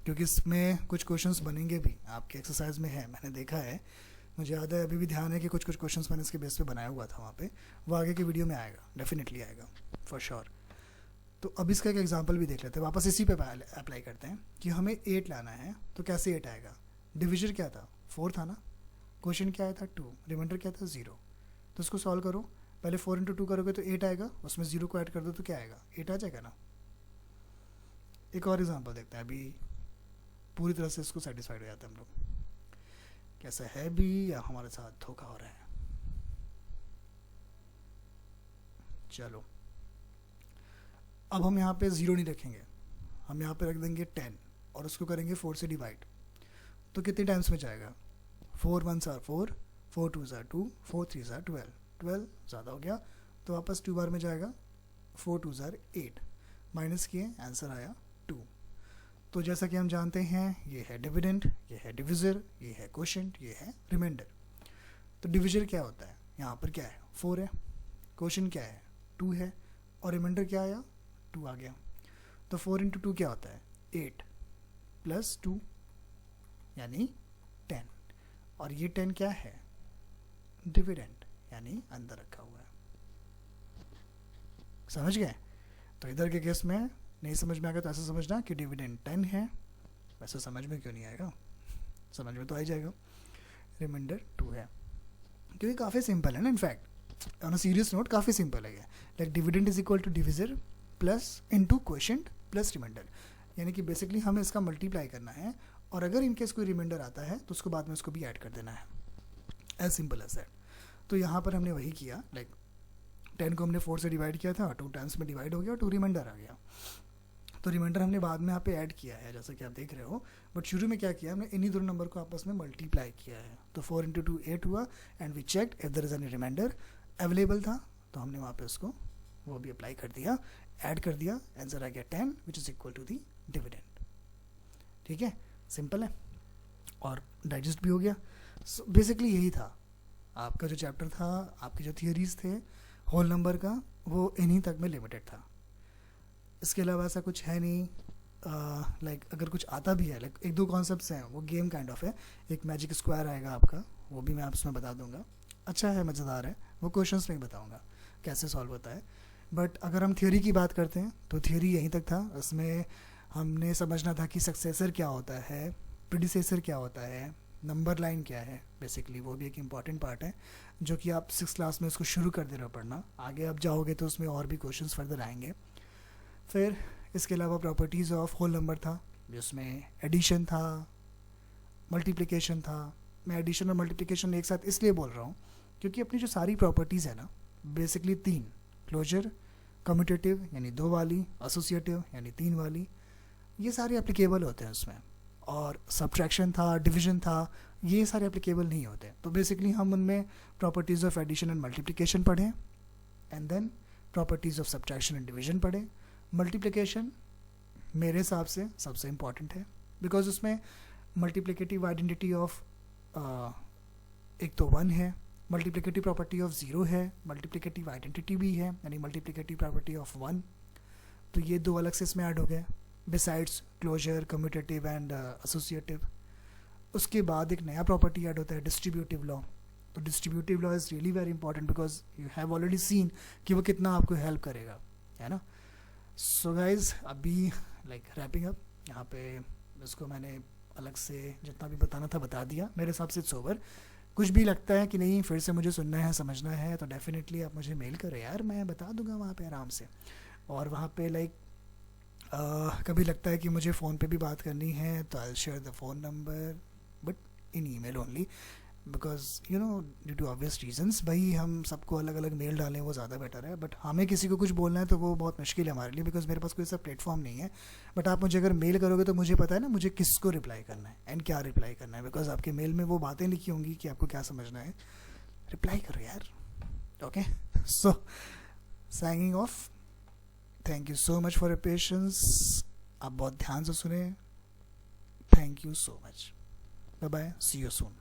Speaker 1: क्योंकि इसमें कुछ क्वेश्चंस बनेंगे भी, आपके एक्सरसाइज में है, मैंने देखा है, मुझे याद है, अभी भी ध्यान है कि कुछ क्वेश्चंस मैंने इसके बेस पे बनाया हुआ था वहाँ पे, वो आगे की वीडियो में आएगा, डेफिनेटली आएगा फॉर श्योर। तो अब इसका एक एग्जांपल भी देख लेते हैं, वापस इसी पे अप्लाई करते हैं कि हमें 8 लाना है, तो कैसे 8 आएगा? डिविजन क्या था? 4 था ना, क्वेश्चन क्या आया था? 2, रिमाइंडर क्या था? 0। तो इसको सॉल्व करो, पहले 4 इंटू 2 करोगे तो 8 आएगा, उसमें 0 को ऐड कर दो तो क्या आएगा? 8 आ जाएगा ना। एक और एग्जांपल देखते हैं, अभी पूरी तरह से इसको सेटिस्फाइड हो जाते हैं हम लोग, कैसा है भी या हमारे साथ धोखा हो रहा है। चलो अब हम यहाँ पे 0 नहीं रखेंगे, हम यहाँ पे रख देंगे 10 और उसको करेंगे 4 से डिवाइड, तो कितने टाइम्स में जाएगा? 4 1s are 4, 4 2s are 2, 4 3s are 12, 12 ज़्यादा हो गया तो वापस 2 बार में जाएगा, 4 2s are 8, माइनस किए, आंसर आया 2। तो जैसा कि हम जानते हैं ये है डिविडेंड, ये है डिविजर, ये है क्वोशिएंट, ये है रिमाइंडर। तो डिविजर क्या होता है? यहाँ पर क्या है? 4 है, क्वोशिएंट क्या है? 2 है, और रिमाइंडर क्या आया? 2 आ गया। तो 4 इंटू 2 क्या होता है? 8 प्लस 2 यानी 10, और ये 10 क्या है? डिविडेंड, यानी अंदर रखा हुआ है। समझ गए? तो इधर के केस में नहीं समझ में आ गया तो ऐसा समझना कि डिविडेंड 10 है, वैसे समझ में क्यों नहीं आएगा, समझ में तो आ ही जाएगा, रिमाइंडर 2 है, क्योंकि काफ़ी सिंपल है ना, in fact on a serious note काफ़ी सिंपल है ये, like dividend is equal to divisor plus into quotient plus remainder, यानी कि बेसिकली हमें इसका मल्टीप्लाई करना है, और अगर इनकेस कोई रिमाइंडर आता है तो उसको बाद में उसको भी ऐड कर देना है, एज सिंपल एज दैट। तो यहाँ पर हमने वही किया, लाइक 10 को हमने 4 से डिवाइड किया था, 2 टाइम्स में डिवाइड हो गया, 2 रिमाइंडर आ गया। तो रिमाइंडर हमने बाद में यहाँ पे ऐड किया है, जैसा कि आप देख रहे हो, बट शुरू में क्या किया हमने? इन्हीं दोनों नंबर को आपस में मल्टीप्लाई किया है। तो 4 इंटू 2 8 हुआ, and we checked if there is any remainder available था, तो हमने वहाँ पे उसको वो भी अप्लाई कर दिया, ऐड कर दिया, आंसर आ गया 10 which is equal to the dividend. ठीक है, सिंपल है और डाइजेस्ट भी हो गया। सो बेसिकली यही था आपका जो चैप्टर था, आपके जो थियरीज थे होल नंबर का, वो इन्हीं तक में लिमिटेड था, इसके अलावा ऐसा कुछ है नहीं। लाइक अगर कुछ आता भी है, लाइक 1-2 कॉन्सेप्ट्स हैं, वो गेम काइंड ऑफ है, एक मैजिक स्क्वायर आएगा आपका, वो भी मैं आप उसमें बता दूंगा, अच्छा है, मज़ेदार है, वो क्वेश्चंस में बताऊंगा कैसे सॉल्व होता है। बट अगर हम थियोरी की बात करते हैं तो थियोरी यहीं तक था, इसमें हमने समझना था कि सक्सेसर क्या होता है, प्रीडिसेसर क्या होता है, नंबर लाइन क्या है, बेसिकली वो भी एक इम्पॉर्टेंट पार्ट है जो कि आप 6th क्लास में उसको शुरू कर देना पढ़ना, आगे आप जाओगे तो उसमें और भी क्वेश्चंस फर्दर आएंगे। फिर इसके अलावा प्रॉपर्टीज़ ऑफ होल नंबर था, जिसमें एडिशन था, मल्टीप्लिकेशन था। मैं एडिशन और मल्टीप्लिकेशन एक साथ इसलिए बोल रहा हूँ क्योंकि अपनी जो सारी प्रॉपर्टीज़ है ना, बेसिकली 3, क्लोजर, कम्यूटेटिव यानी 2 वाली, एसोसिएटिव यानी 3 वाली, ये सारे एप्लीकेबल होते हैं उसमें, और सब्ट्रैक्शन था, डिवीजन था, ये सारे एप्लीकेबल नहीं होते। तो बेसिकली हम उनमें properties of addition and multiplication पढ़ें, and then properties of subtraction and division पढ़ें। मल्टीप्लिकेशन मेरे हिसाब से सबसे इम्पॉर्टेंट है, बिकॉज उसमें मल्टीप्लिकेटिव आइडेंटिटी ऑफ एक तो 1 है, मल्टीप्लिकेटिव प्रॉपर्टी ऑफ 0 है, मल्टीप्लिकेटिव आइडेंटिटी भी है, यानी मल्टीप्लिकेटिव प्रॉपर्टी ऑफ 1, तो ये 2 अलग से इसमें ऐड हो गए, besides closure, commutative and associative. उसके बाद एक नया प्रॉपर्टी ऐड होता है, डिस्ट्रीब्यूटिव लॉ। तो distributive law is really very important because you have already seen कि वो कितना आपको हेल्प करेगा, है ना। सो गाइज, अभी लाइक रैपिंग अप, यहाँ पे इसको मैंने अलग से जितना भी बताना था बता दिया, मेरे हिसाब से इट्स ओवर। कुछ भी लगता है कि नहीं फिर से मुझे सुनना है, समझना है, तो डेफिनेटली आप मुझे मेल करो यार, मैं बता दूंगा वहाँ पे आराम से। और वहाँ पे लाइक कभी लगता है कि मुझे फ़ोन पे भी बात करनी है तो I share the phone number, but in email only, because you know due to obvious reasons, भाई हम सबको अलग अलग मेल डालें वो ज़्यादा बेटर है, बट हमें किसी को कुछ बोलना है तो वो बहुत मुश्किल है हमारे लिए, बिकॉज मेरे पास कोई ऐसा प्लेटफॉर्म नहीं है। बट आप मुझे अगर मेल करोगे तो मुझे पता है ना मुझे किसको रिप्लाई करना है एंड क्या रिप्लाई करना है, बिकॉज आपके मेल में वो बातें लिखी होंगी कि आपको क्या समझना है, रिप्लाई करो यार. Okay, so signing off. Thank you so much for your patience. आप बहुत ध्यान से सुने. Thank you so much. Bye bye, see you soon.